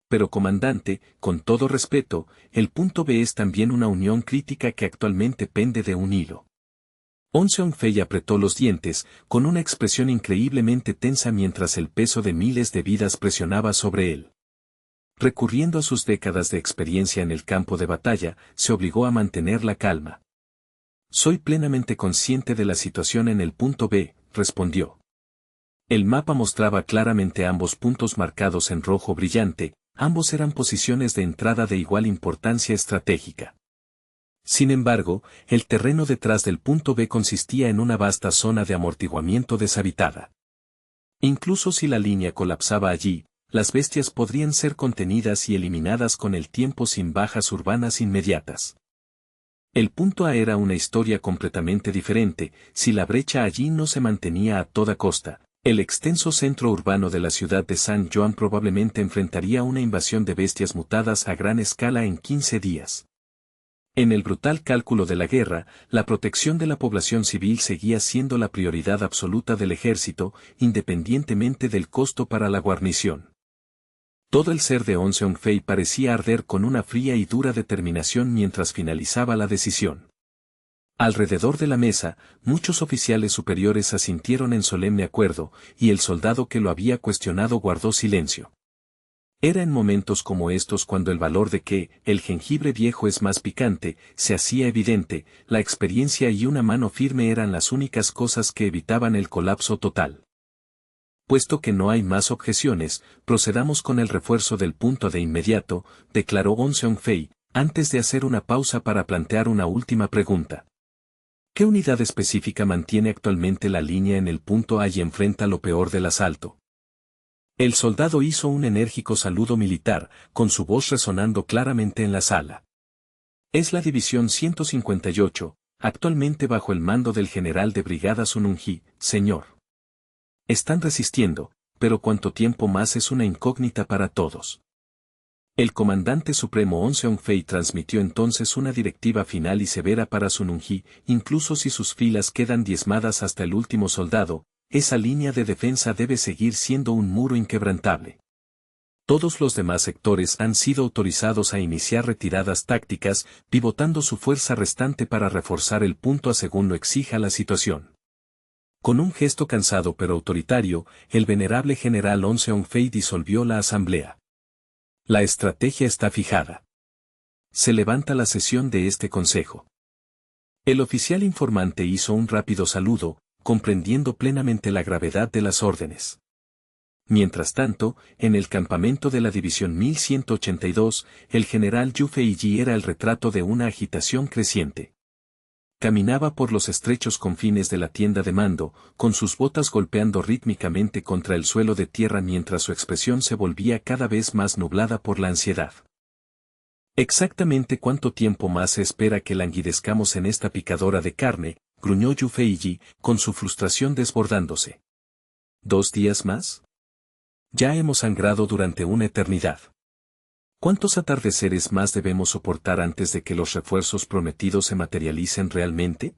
Pero comandante, con todo respeto, el punto B es también una unión crítica que actualmente pende de un hilo. Seong Fei apretó los dientes, con una expresión increíblemente tensa mientras el peso de miles de vidas presionaba sobre él. Recurriendo a sus décadas de experiencia en el campo de batalla, se obligó a mantener la calma. Soy plenamente consciente de la situación en el punto B, respondió. El mapa mostraba claramente ambos puntos marcados en rojo brillante, ambos eran posiciones de entrada de igual importancia estratégica. Sin embargo, el terreno detrás del punto B consistía en una vasta zona de amortiguamiento deshabitada. Incluso si la línea colapsaba allí, las bestias podrían ser contenidas y eliminadas con el tiempo sin bajas urbanas inmediatas. El punto A era una historia completamente diferente, si la brecha allí no se mantenía a toda costa. El extenso centro urbano de la ciudad de San Juan probablemente enfrentaría una invasión de bestias mutadas a gran escala en 15 días. En el brutal cálculo de la guerra, la protección de la población civil seguía siendo la prioridad absoluta del ejército, independientemente del costo para la guarnición. Todo el ser de Seong Fei parecía arder con una fría y dura determinación mientras finalizaba la decisión. Alrededor de la mesa, muchos oficiales superiores asintieron en solemne acuerdo, y el soldado que lo había cuestionado guardó silencio. Era en momentos como estos cuando el valor de que el jengibre viejo es más picante se hacía evidente, la experiencia y una mano firme eran las únicas cosas que evitaban el colapso total. Puesto que no hay más objeciones, procedamos con el refuerzo del punto de inmediato, declaró Seong Fei, antes de hacer una pausa para plantear una última pregunta. ¿Qué unidad específica mantiene actualmente la línea en el punto A y enfrenta lo peor del asalto? El soldado hizo un enérgico saludo militar, con su voz resonando claramente en la sala. Es la División 158, actualmente bajo el mando del general de brigada Sun Un-hee, señor. Están resistiendo, pero cuánto tiempo más es una incógnita para todos. El comandante supremo Seong Fei transmitió entonces una directiva final y severa para Sun Un-hee, incluso si sus filas quedan diezmadas hasta el último soldado, esa línea de defensa debe seguir siendo un muro inquebrantable. Todos los demás sectores han sido autorizados a iniciar retiradas tácticas, pivotando su fuerza restante para reforzar el punto A según lo exija la situación. Con un gesto cansado pero autoritario, el venerable general Seong Fei disolvió la asamblea. La estrategia está fijada. Se levanta la sesión de este consejo. El oficial informante hizo un rápido saludo, comprendiendo plenamente la gravedad de las órdenes. Mientras tanto, en el campamento de la División 1182, el general Yu Feiji era el retrato de una agitación creciente. Caminaba por los estrechos confines de la tienda de mando, con sus botas golpeando rítmicamente contra el suelo de tierra mientras su expresión se volvía cada vez más nublada por la ansiedad. ¿Exactamente cuánto tiempo más se espera que languidezcamos en esta picadora de carne?, gruñó Yu Feiji, con su frustración desbordándose. ¿2 días más? Ya hemos sangrado durante una eternidad. ¿Cuántos atardeceres más debemos soportar antes de que los refuerzos prometidos se materialicen realmente?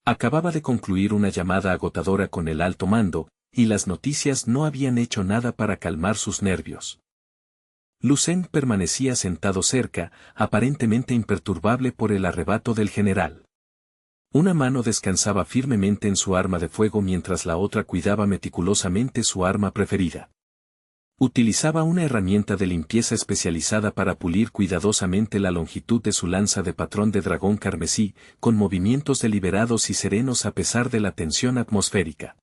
Acababa de concluir una llamada agotadora con el alto mando, y las noticias no habían hecho nada para calmar sus nervios. Lu Zeng permanecía sentado cerca, aparentemente imperturbable por el arrebato del general. Una mano descansaba firmemente en su arma de fuego mientras la otra cuidaba meticulosamente su arma preferida. Utilizaba una herramienta de limpieza especializada para pulir cuidadosamente la longitud de su lanza de patrón de dragón carmesí, con movimientos deliberados y serenos a pesar de la tensión atmosférica.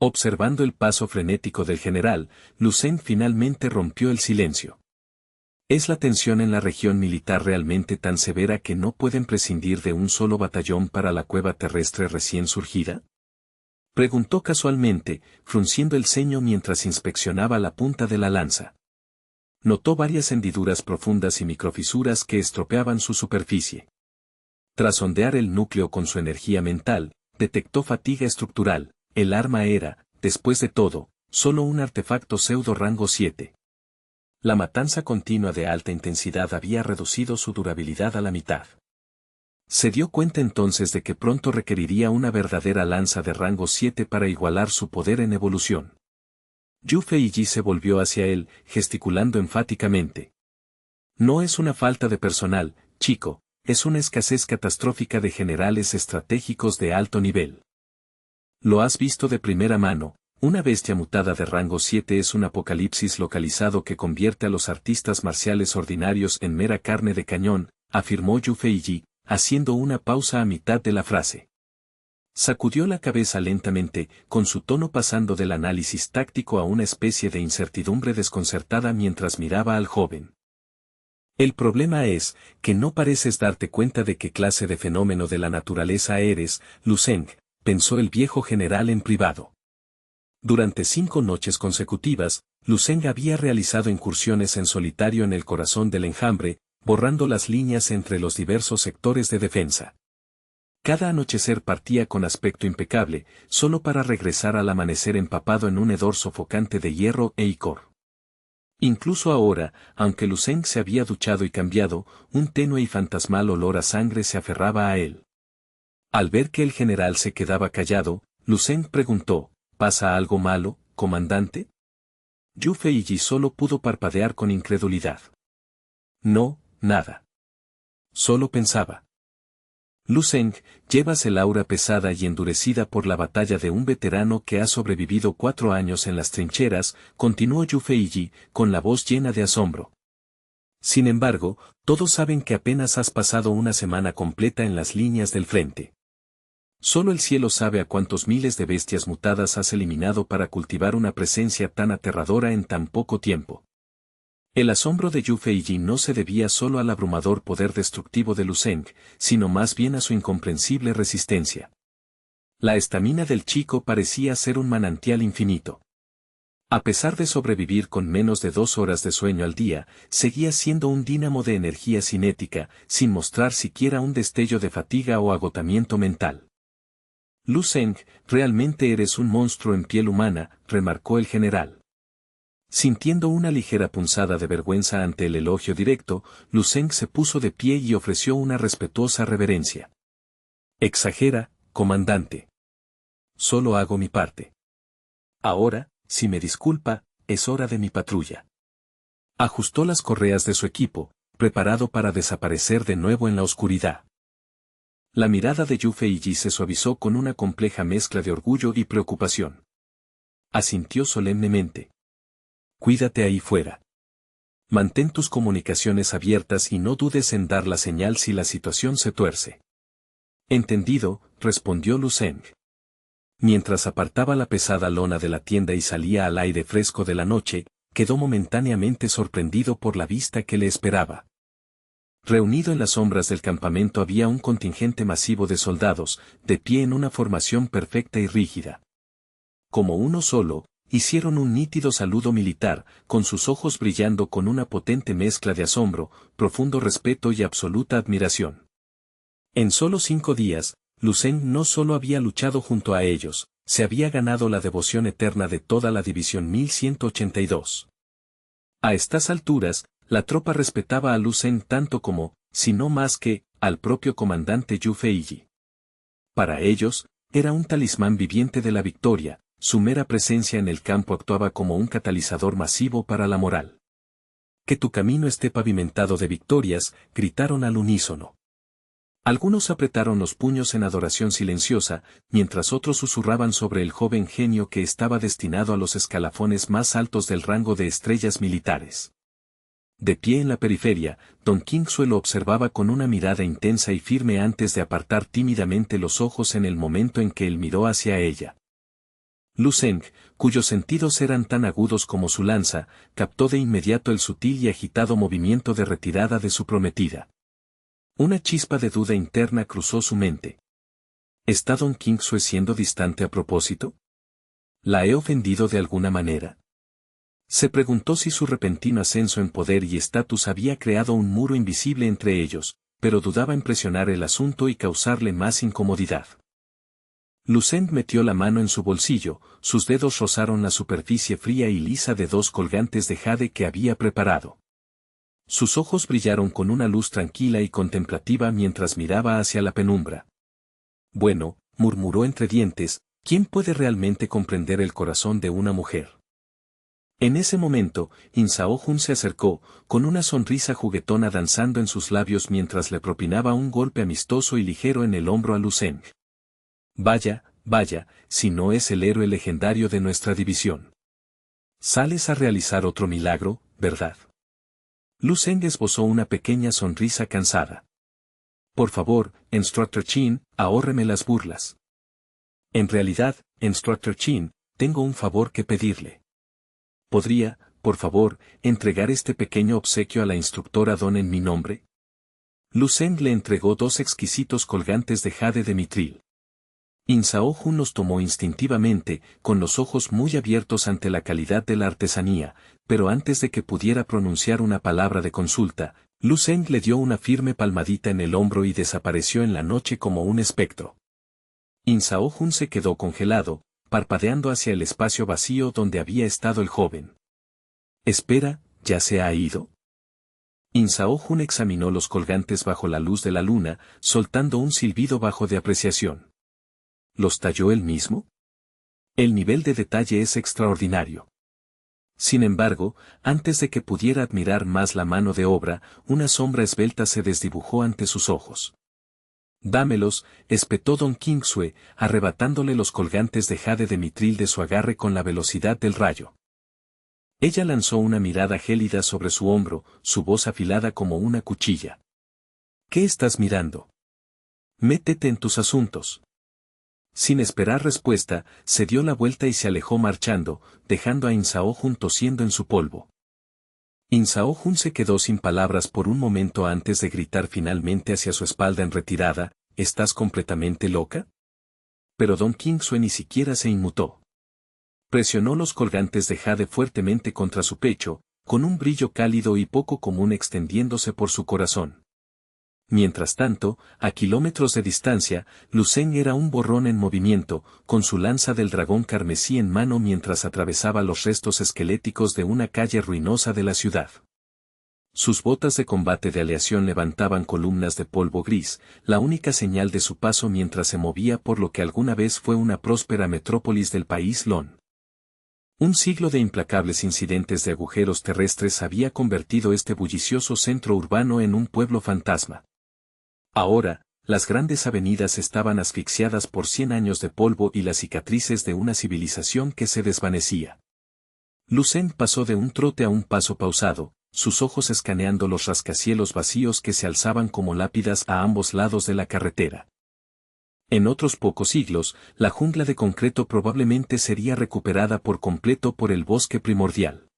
Observando el paso frenético del general, Lu Zeng finalmente rompió el silencio. ¿Es la tensión en la región militar realmente tan severa que no pueden prescindir de un solo batallón para la cueva terrestre recién surgida? Preguntó casualmente, frunciendo el ceño mientras inspeccionaba la punta de la lanza. Notó varias hendiduras profundas y microfisuras que estropeaban su superficie. Tras sondear el núcleo con su energía mental, detectó fatiga estructural. El arma era, después de todo, solo un artefacto pseudo rango 7. La matanza continua de alta intensidad había reducido su durabilidad a la mitad. Se dio cuenta entonces de que pronto requeriría una verdadera lanza de rango 7 para igualar su poder en evolución. Yu Feiji se volvió hacia él, gesticulando enfáticamente. No es una falta de personal, chico, es una escasez catastrófica de generales estratégicos de alto nivel. Lo has visto de primera mano, una bestia mutada de rango 7 es un apocalipsis localizado que convierte a los artistas marciales ordinarios en mera carne de cañón, afirmó Yu Feiji, haciendo una pausa a mitad de la frase. Sacudió la cabeza lentamente, con su tono pasando del análisis táctico a una especie de incertidumbre desconcertada mientras miraba al joven. El problema es, que no pareces darte cuenta de qué clase de fenómeno de la naturaleza eres, Lu Zeng, pensó el viejo general en privado. Durante 5 noches consecutivas, Lu Zeng había realizado incursiones en solitario en el corazón del enjambre, borrando las líneas entre los diversos sectores de defensa. Cada anochecer partía con aspecto impecable, solo para regresar al amanecer empapado en un hedor sofocante de hierro e icor. Incluso ahora, aunque Lu Zeng se había duchado y cambiado, un tenue y fantasmal olor a sangre se aferraba a él. Al ver que el general se quedaba callado, Lu Zeng preguntó, ¿pasa algo malo, comandante? Yu Feiji solo pudo parpadear con incredulidad. No, nada. Solo pensaba. Lu Zeng, llevas el aura pesada y endurecida por la batalla de un veterano que ha sobrevivido 4 años en las trincheras, continuó Yu Feiji, con la voz llena de asombro. Sin embargo, todos saben que apenas has pasado una semana completa en las líneas del frente. Solo el cielo sabe a cuántos miles de bestias mutadas has eliminado para cultivar una presencia tan aterradora en tan poco tiempo. El asombro de Yu Feiji no se debía solo al abrumador poder destructivo de Lu Zeng, sino más bien a su incomprensible resistencia. La estamina del chico parecía ser un manantial infinito. A pesar de sobrevivir con menos de 2 horas de sueño al día, seguía siendo un dínamo de energía cinética, sin mostrar siquiera un destello de fatiga o agotamiento mental. Lu Zeng, realmente eres un monstruo en piel humana, remarcó el general. Sintiendo una ligera punzada de vergüenza ante el elogio directo, Lu Zeng se puso de pie y ofreció una respetuosa reverencia. Exagera, comandante. Solo hago mi parte. Ahora, si me disculpa, es hora de mi patrulla. Ajustó las correas de su equipo, preparado para desaparecer de nuevo en la oscuridad. La mirada de Yu Feiji se suavizó con una compleja mezcla de orgullo y preocupación. Asintió solemnemente. Cuídate ahí fuera. Mantén tus comunicaciones abiertas y no dudes en dar la señal si la situación se tuerce. Entendido, respondió Lu Zeng. Mientras apartaba la pesada lona de la tienda y salía al aire fresco de la noche, quedó momentáneamente sorprendido por la vista que le esperaba. Reunido en las sombras del campamento había un contingente masivo de soldados, de pie en una formación perfecta y rígida. Como uno solo, hicieron un nítido saludo militar, con sus ojos brillando con una potente mezcla de asombro, profundo respeto y absoluta admiración. En solo 5 días, Lu Zeng no solo había luchado junto a ellos, se había ganado la devoción eterna de toda la División 1182. A estas alturas, la tropa respetaba a Lu Zeng tanto como, si no más que, al propio comandante Yu Feiji. Para ellos, era un talismán viviente de la victoria. Su mera presencia en el campo actuaba como un catalizador masivo para la moral. Que tu camino esté pavimentado de victorias, gritaron al unísono. Algunos apretaron los puños en adoración silenciosa, mientras otros susurraban sobre el joven genio que estaba destinado a los escalafones más altos del rango de estrellas militares. De pie en la periferia, Don King lo observaba con una mirada intensa y firme antes de apartar tímidamente los ojos en el momento en que él miró hacia ella. Lu Zeng, cuyos sentidos eran tan agudos como su lanza, captó de inmediato el sutil y agitado movimiento de retirada de su prometida. Una chispa de duda interna cruzó su mente. ¿Está Don Qingsue siendo distante a propósito? ¿La he ofendido de alguna manera? Se preguntó si su repentino ascenso en poder y estatus había creado un muro invisible entre ellos, pero dudaba en presionar el asunto y causarle más incomodidad. Lu Zeng metió la mano en su bolsillo, sus dedos rozaron la superficie fría y lisa de dos colgantes de jade que había preparado. Sus ojos brillaron con una luz tranquila y contemplativa mientras miraba hacia la penumbra. Bueno, murmuró entre dientes, ¿quién puede realmente comprender el corazón de una mujer? En ese momento, In Sao Jun se acercó, con una sonrisa juguetona danzando en sus labios mientras le propinaba un golpe amistoso y ligero en el hombro a Lu Zeng. Vaya, vaya, si no es el héroe legendario de nuestra división. Sales a realizar otro milagro, ¿verdad? Lu Zeng esbozó una pequeña sonrisa cansada. Por favor, Instructor Chin, ahórreme las burlas. En realidad, Instructor Chin, tengo un favor que pedirle. ¿Podría, por favor, entregar este pequeño obsequio a la instructora Don en mi nombre? Lu Zeng le entregó dos exquisitos colgantes de jade de mitril. In Sao Jun los tomó instintivamente, con los ojos muy abiertos ante la calidad de la artesanía, pero antes de que pudiera pronunciar una palabra de consulta, Lu Zeng le dio una firme palmadita en el hombro y desapareció en la noche como un espectro. In Sao Jun se quedó congelado, parpadeando hacia el espacio vacío donde había estado el joven. Espera, ¿ya se ha ido? In Sao Jun examinó los colgantes bajo la luz de la luna, soltando un silbido bajo de apreciación. ¿Los talló él mismo? El nivel de detalle es extraordinario. Sin embargo, antes de que pudiera admirar más la mano de obra, una sombra esbelta se desdibujó ante sus ojos. Dámelos, espetó Don Qingsue, arrebatándole los colgantes de jade de mitril de su agarre con la velocidad del rayo. Ella lanzó una mirada gélida sobre su hombro, su voz afilada como una cuchilla. ¿Qué estás mirando? Métete en tus asuntos. Sin esperar respuesta, se dio la vuelta y se alejó marchando, dejando a In Sao Jun tosiendo en su polvo. In Sao Jun se quedó sin palabras por un momento antes de gritar finalmente hacia su espalda en retirada, ¿estás completamente loca? Pero Don Qingsue ni siquiera se inmutó. Presionó los colgantes de jade fuertemente contra su pecho, con un brillo cálido y poco común extendiéndose por su corazón. Mientras tanto, a kilómetros de distancia, Lu Zeng era un borrón en movimiento, con su lanza del dragón carmesí en mano mientras atravesaba los restos esqueléticos de una calle ruinosa de la ciudad. Sus botas de combate de aleación levantaban columnas de polvo gris, la única señal de su paso mientras se movía por lo que alguna vez fue una próspera metrópolis del país Lon. Un siglo de implacables incidentes de agujeros terrestres había convertido este bullicioso centro urbano en un pueblo fantasma. Ahora, las grandes avenidas estaban asfixiadas por 100 años de polvo y las cicatrices de una civilización que se desvanecía. Lu Zeng pasó de un trote a un paso pausado, sus ojos escaneando los rascacielos vacíos que se alzaban como lápidas a ambos lados de la carretera. En otros pocos siglos, la jungla de concreto probablemente sería recuperada por completo por el bosque primordial.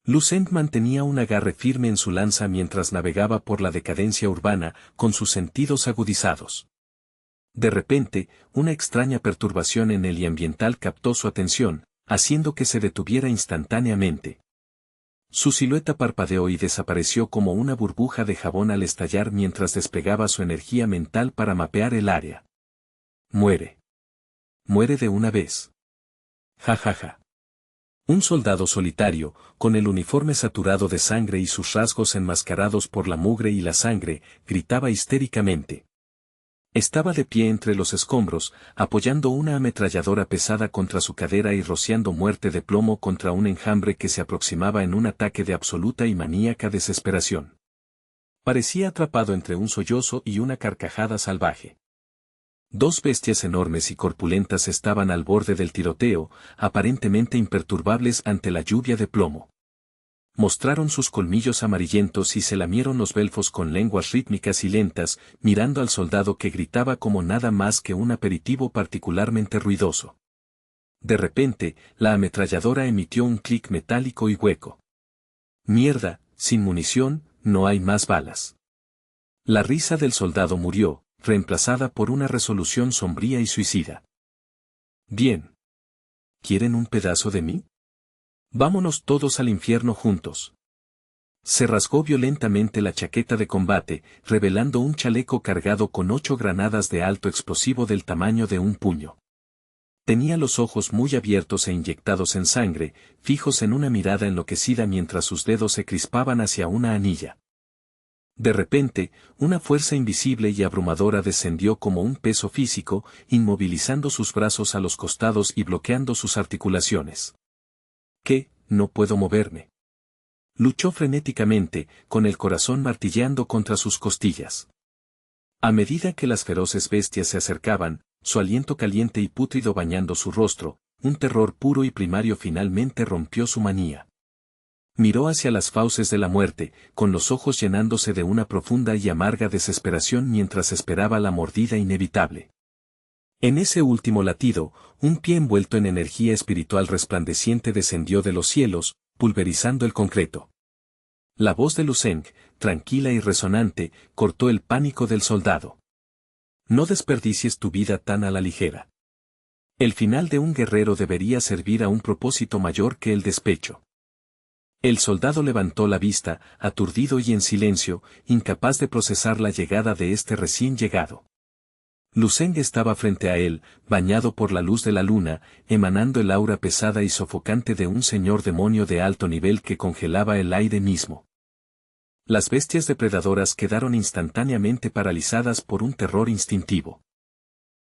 Lu Zeng mantenía un agarre firme en su lanza mientras navegaba por la decadencia urbana, con sus sentidos agudizados. De repente, una extraña perturbación en el ambiental captó su atención, haciendo que se detuviera instantáneamente. Su silueta parpadeó y desapareció como una burbuja de jabón al estallar mientras desplegaba su energía mental para mapear el área. Muere. Muere de una vez. Ja ja ja. Un soldado solitario, con el uniforme saturado de sangre y sus rasgos enmascarados por la mugre y la sangre, gritaba histéricamente. Estaba de pie entre los escombros, apoyando una ametralladora pesada contra su cadera y rociando muerte de plomo contra un enjambre que se aproximaba en un ataque de absoluta y maníaca desesperación. Parecía atrapado entre un sollozo y una carcajada salvaje. Dos bestias enormes y corpulentas estaban al borde del tiroteo, aparentemente imperturbables ante la lluvia de plomo. Mostraron sus colmillos amarillentos y se lamieron los belfos con lenguas rítmicas y lentas, mirando al soldado que gritaba como nada más que un aperitivo particularmente ruidoso. De repente, la ametralladora emitió un clic metálico y hueco. Mierda, sin munición, no hay más balas. La risa del soldado murió, reemplazada por una resolución sombría y suicida. Bien. ¿Quieren un pedazo de mí? Vámonos todos al infierno juntos. Se rasgó violentamente la chaqueta de combate, revelando un chaleco cargado con 8 granadas de alto explosivo del tamaño de un puño. Tenía los ojos muy abiertos e inyectados en sangre, fijos en una mirada enloquecida mientras sus dedos se crispaban hacia una anilla. De repente, una fuerza invisible y abrumadora descendió como un peso físico, inmovilizando sus brazos a los costados y bloqueando sus articulaciones. ¿Qué? No puedo moverme. Luchó frenéticamente, con el corazón martilleando contra sus costillas. A medida que las feroces bestias se acercaban, su aliento caliente y pútrido bañando su rostro, un terror puro y primario finalmente rompió su manía. Miró hacia las fauces de la muerte, con los ojos llenándose de una profunda y amarga desesperación mientras esperaba la mordida inevitable. En ese último latido, un pie envuelto en energía espiritual resplandeciente descendió de los cielos, pulverizando el concreto. La voz de Lu-Zeng, tranquila y resonante, cortó el pánico del soldado. No desperdicies tu vida tan a la ligera. El final de un guerrero debería servir a un propósito mayor que el despecho. El soldado levantó la vista, aturdido y en silencio, incapaz de procesar la llegada de este recién llegado. Lu-Zeng estaba frente a él, bañado por la luz de la luna, emanando el aura pesada y sofocante de un señor demonio de alto nivel que congelaba el aire mismo. Las bestias depredadoras quedaron instantáneamente paralizadas por un terror instintivo.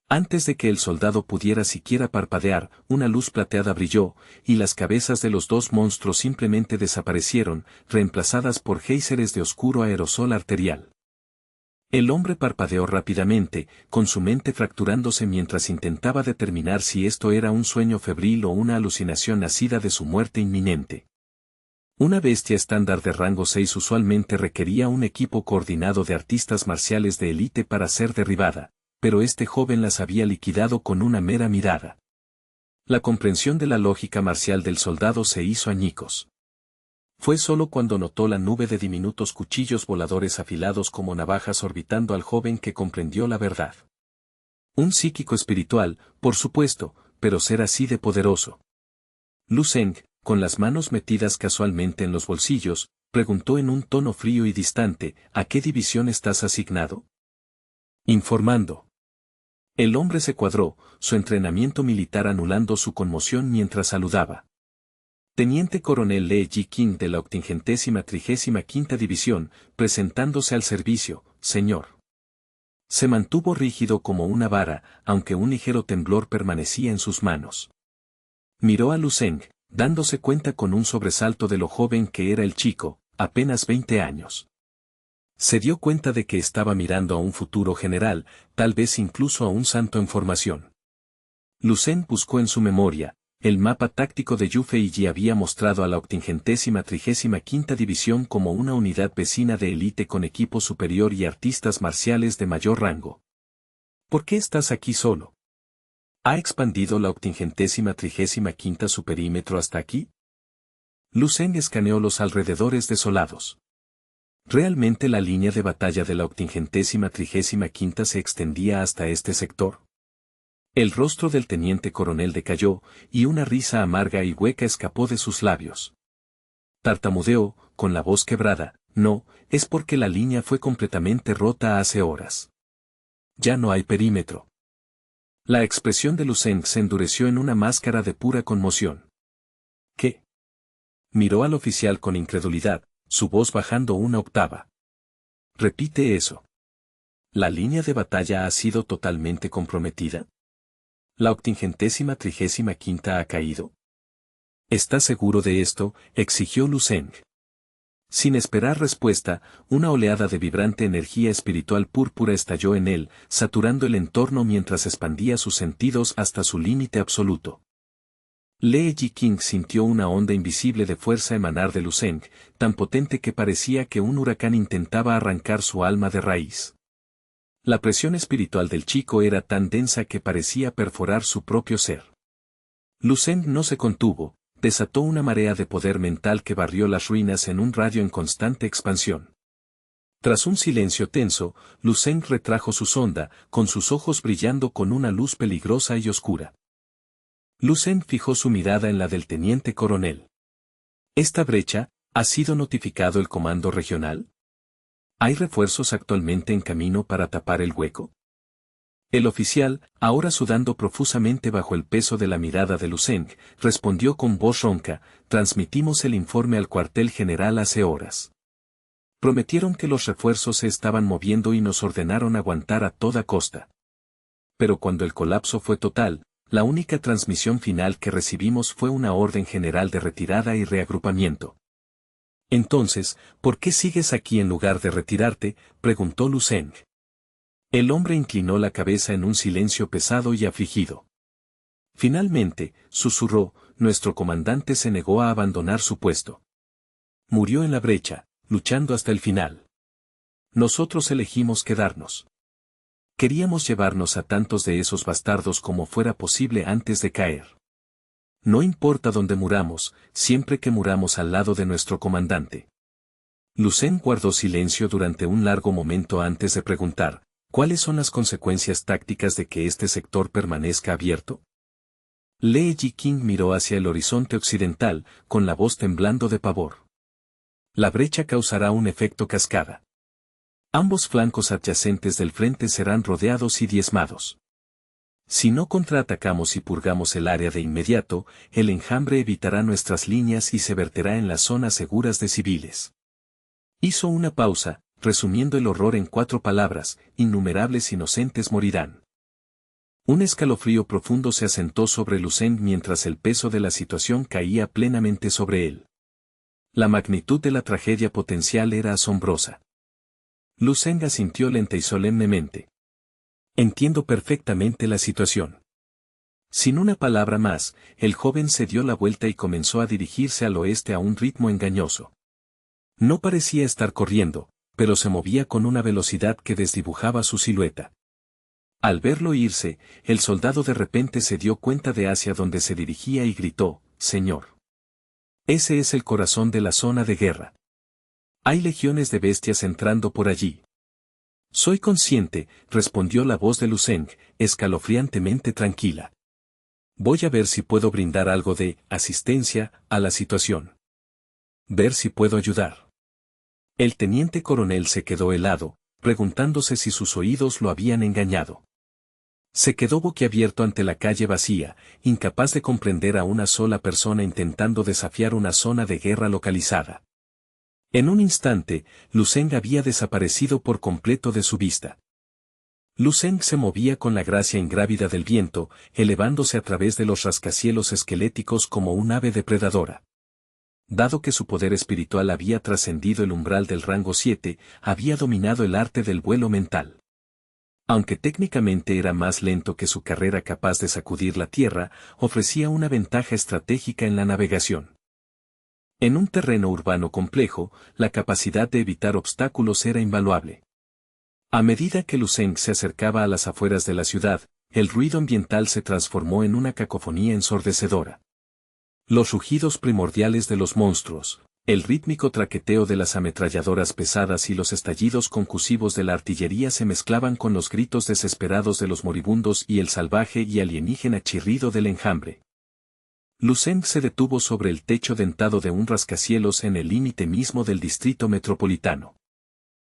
Antes de que el soldado pudiera siquiera parpadear, una luz plateada brilló, y las cabezas de los dos monstruos simplemente desaparecieron, reemplazadas por géiseres de oscuro aerosol arterial. El hombre parpadeó rápidamente, con su mente fracturándose mientras intentaba determinar si esto era un sueño febril o una alucinación nacida de su muerte inminente. Una bestia estándar de rango 6 usualmente requería un equipo coordinado de artistas marciales de élite para ser derribada, pero este joven las había liquidado con una mera mirada. La comprensión de la lógica marcial del soldado se hizo añicos. Fue solo cuando notó la nube de diminutos cuchillos voladores afilados como navajas orbitando al joven que comprendió la verdad. Un psíquico espiritual, por supuesto, pero ser así de poderoso. Lu-Zeng, con las manos metidas casualmente en los bolsillos, preguntó en un tono frío y distante, ¿a qué división estás asignado? Informando. El hombre se cuadró, su entrenamiento militar anulando su conmoción mientras saludaba. Teniente Coronel Lee Ji-King de la 835ª División, presentándose al servicio, señor. Se mantuvo rígido como una vara, aunque un ligero temblor permanecía en sus manos. Miró a Lu-Zeng, dándose cuenta con un sobresalto de lo joven que era el chico, apenas 20 años. Se dio cuenta de que estaba mirando a un futuro general, tal vez incluso a un santo en formación. Lu-Zeng buscó en su memoria. El mapa táctico de Yu Feiji había mostrado a la 835ª División como una unidad vecina de élite con equipo superior y artistas marciales de mayor rango. ¿Por qué estás aquí solo? ¿Ha expandido la 835ª su perímetro hasta aquí? Lu-Zeng escaneó los alrededores desolados. ¿Realmente la línea de batalla de la 835ª se extendía hasta este sector? El rostro del teniente coronel decayó, y una risa amarga y hueca escapó de sus labios. Tartamudeó, con la voz quebrada, no, es porque la línea fue completamente rota hace horas. Ya no hay perímetro. La expresión de Lu-Zeng se endureció en una máscara de pura conmoción. ¿Qué? Miró al oficial con incredulidad, su voz bajando una octava. Repite eso. ¿La línea de batalla ha sido totalmente comprometida? ¿La 835ª ha caído? ¿Estás seguro de esto?, exigió Lu-Zeng. Sin esperar respuesta, una oleada de vibrante energía espiritual púrpura estalló en él, saturando el entorno mientras expandía sus sentidos hasta su límite absoluto. Lee Ji-King sintió una onda invisible de fuerza emanar de Lu-Zeng, tan potente que parecía que un huracán intentaba arrancar su alma de raíz. La presión espiritual del chico era tan densa que parecía perforar su propio ser. Lucen no se contuvo, desató una marea de poder mental que barrió las ruinas en un radio en constante expansión. Tras un silencio tenso, Lucen retrajo su sonda, con sus ojos brillando con una luz peligrosa y oscura. Lucen fijó su mirada en la del teniente coronel. ¿Esta brecha, ha sido notificado el comando regional? ¿Hay refuerzos actualmente en camino para tapar el hueco? El oficial, ahora sudando profusamente bajo el peso de la mirada de Lucen, respondió con voz ronca: transmitimos el informe al cuartel general hace horas. Prometieron que los refuerzos se estaban moviendo y nos ordenaron aguantar a toda costa. Pero cuando el colapso fue total, la única transmisión final que recibimos fue una orden general de retirada y reagrupamiento. Entonces, ¿por qué sigues aquí en lugar de retirarte?, preguntó Lucen. El hombre inclinó la cabeza en un silencio pesado y afligido. Finalmente, susurró, nuestro comandante se negó a abandonar su puesto. Murió en la brecha, luchando hasta el final. Nosotros elegimos quedarnos. Queríamos llevarnos a tantos de esos bastardos como fuera posible antes de caer. No importa dónde muramos, siempre que muramos al lado de nuestro comandante. Lucen guardó silencio durante un largo momento antes de preguntar: ¿cuáles son las consecuencias tácticas de que este sector permanezca abierto? Lee Ji-king miró hacia el horizonte occidental, con la voz temblando de pavor. La brecha causará un efecto cascada. Ambos flancos adyacentes del frente serán rodeados y diezmados. Si no contraatacamos y purgamos el área de inmediato, el enjambre evitará nuestras líneas y se verterá en las zonas seguras de civiles. Hizo una pausa, resumiendo el horror en 4 palabras: innumerables inocentes morirán. Un escalofrío profundo se asentó sobre Lucen mientras el peso de la situación caía plenamente sobre él. La magnitud de la tragedia potencial era asombrosa. Lucen asintió lenta y solemnemente. Entiendo perfectamente la situación. Sin una palabra más, el joven se dio la vuelta y comenzó a dirigirse al oeste a un ritmo engañoso. No parecía estar corriendo, pero se movía con una velocidad que desdibujaba su silueta. Al verlo irse, el soldado de repente se dio cuenta de hacia dónde se dirigía y gritó: «Señor. Ese es el corazón de la zona de guerra. Hay legiones de bestias entrando por allí». «Soy consciente», respondió la voz de Lucen, escalofriantemente tranquila. «Voy a ver si puedo brindar algo de asistencia a la situación. Ver si puedo ayudar». El teniente coronel se quedó helado, preguntándose si sus oídos lo habían engañado. Se quedó boquiabierto ante la calle vacía, incapaz de comprender a una sola persona intentando desafiar una zona de guerra localizada. En un instante, Lucen había desaparecido por completo de su vista. Lucen se movía con la gracia ingrávida del viento, elevándose a través de los rascacielos esqueléticos como un ave depredadora. Dado que su poder espiritual había trascendido el umbral del rango 7, había dominado el arte del vuelo mental. Aunque técnicamente era más lento que su carrera capaz de sacudir la tierra, ofrecía una ventaja estratégica en la navegación. En un terreno urbano complejo, la capacidad de evitar obstáculos era invaluable. A medida que Lucen se acercaba a las afueras de la ciudad, el ruido ambiental se transformó en una cacofonía ensordecedora. Los rugidos primordiales de los monstruos, el rítmico traqueteo de las ametralladoras pesadas y los estallidos concusivos de la artillería se mezclaban con los gritos desesperados de los moribundos y el salvaje y alienígena chirrido del enjambre. Lucen se detuvo sobre el techo dentado de un rascacielos en el límite mismo del distrito metropolitano.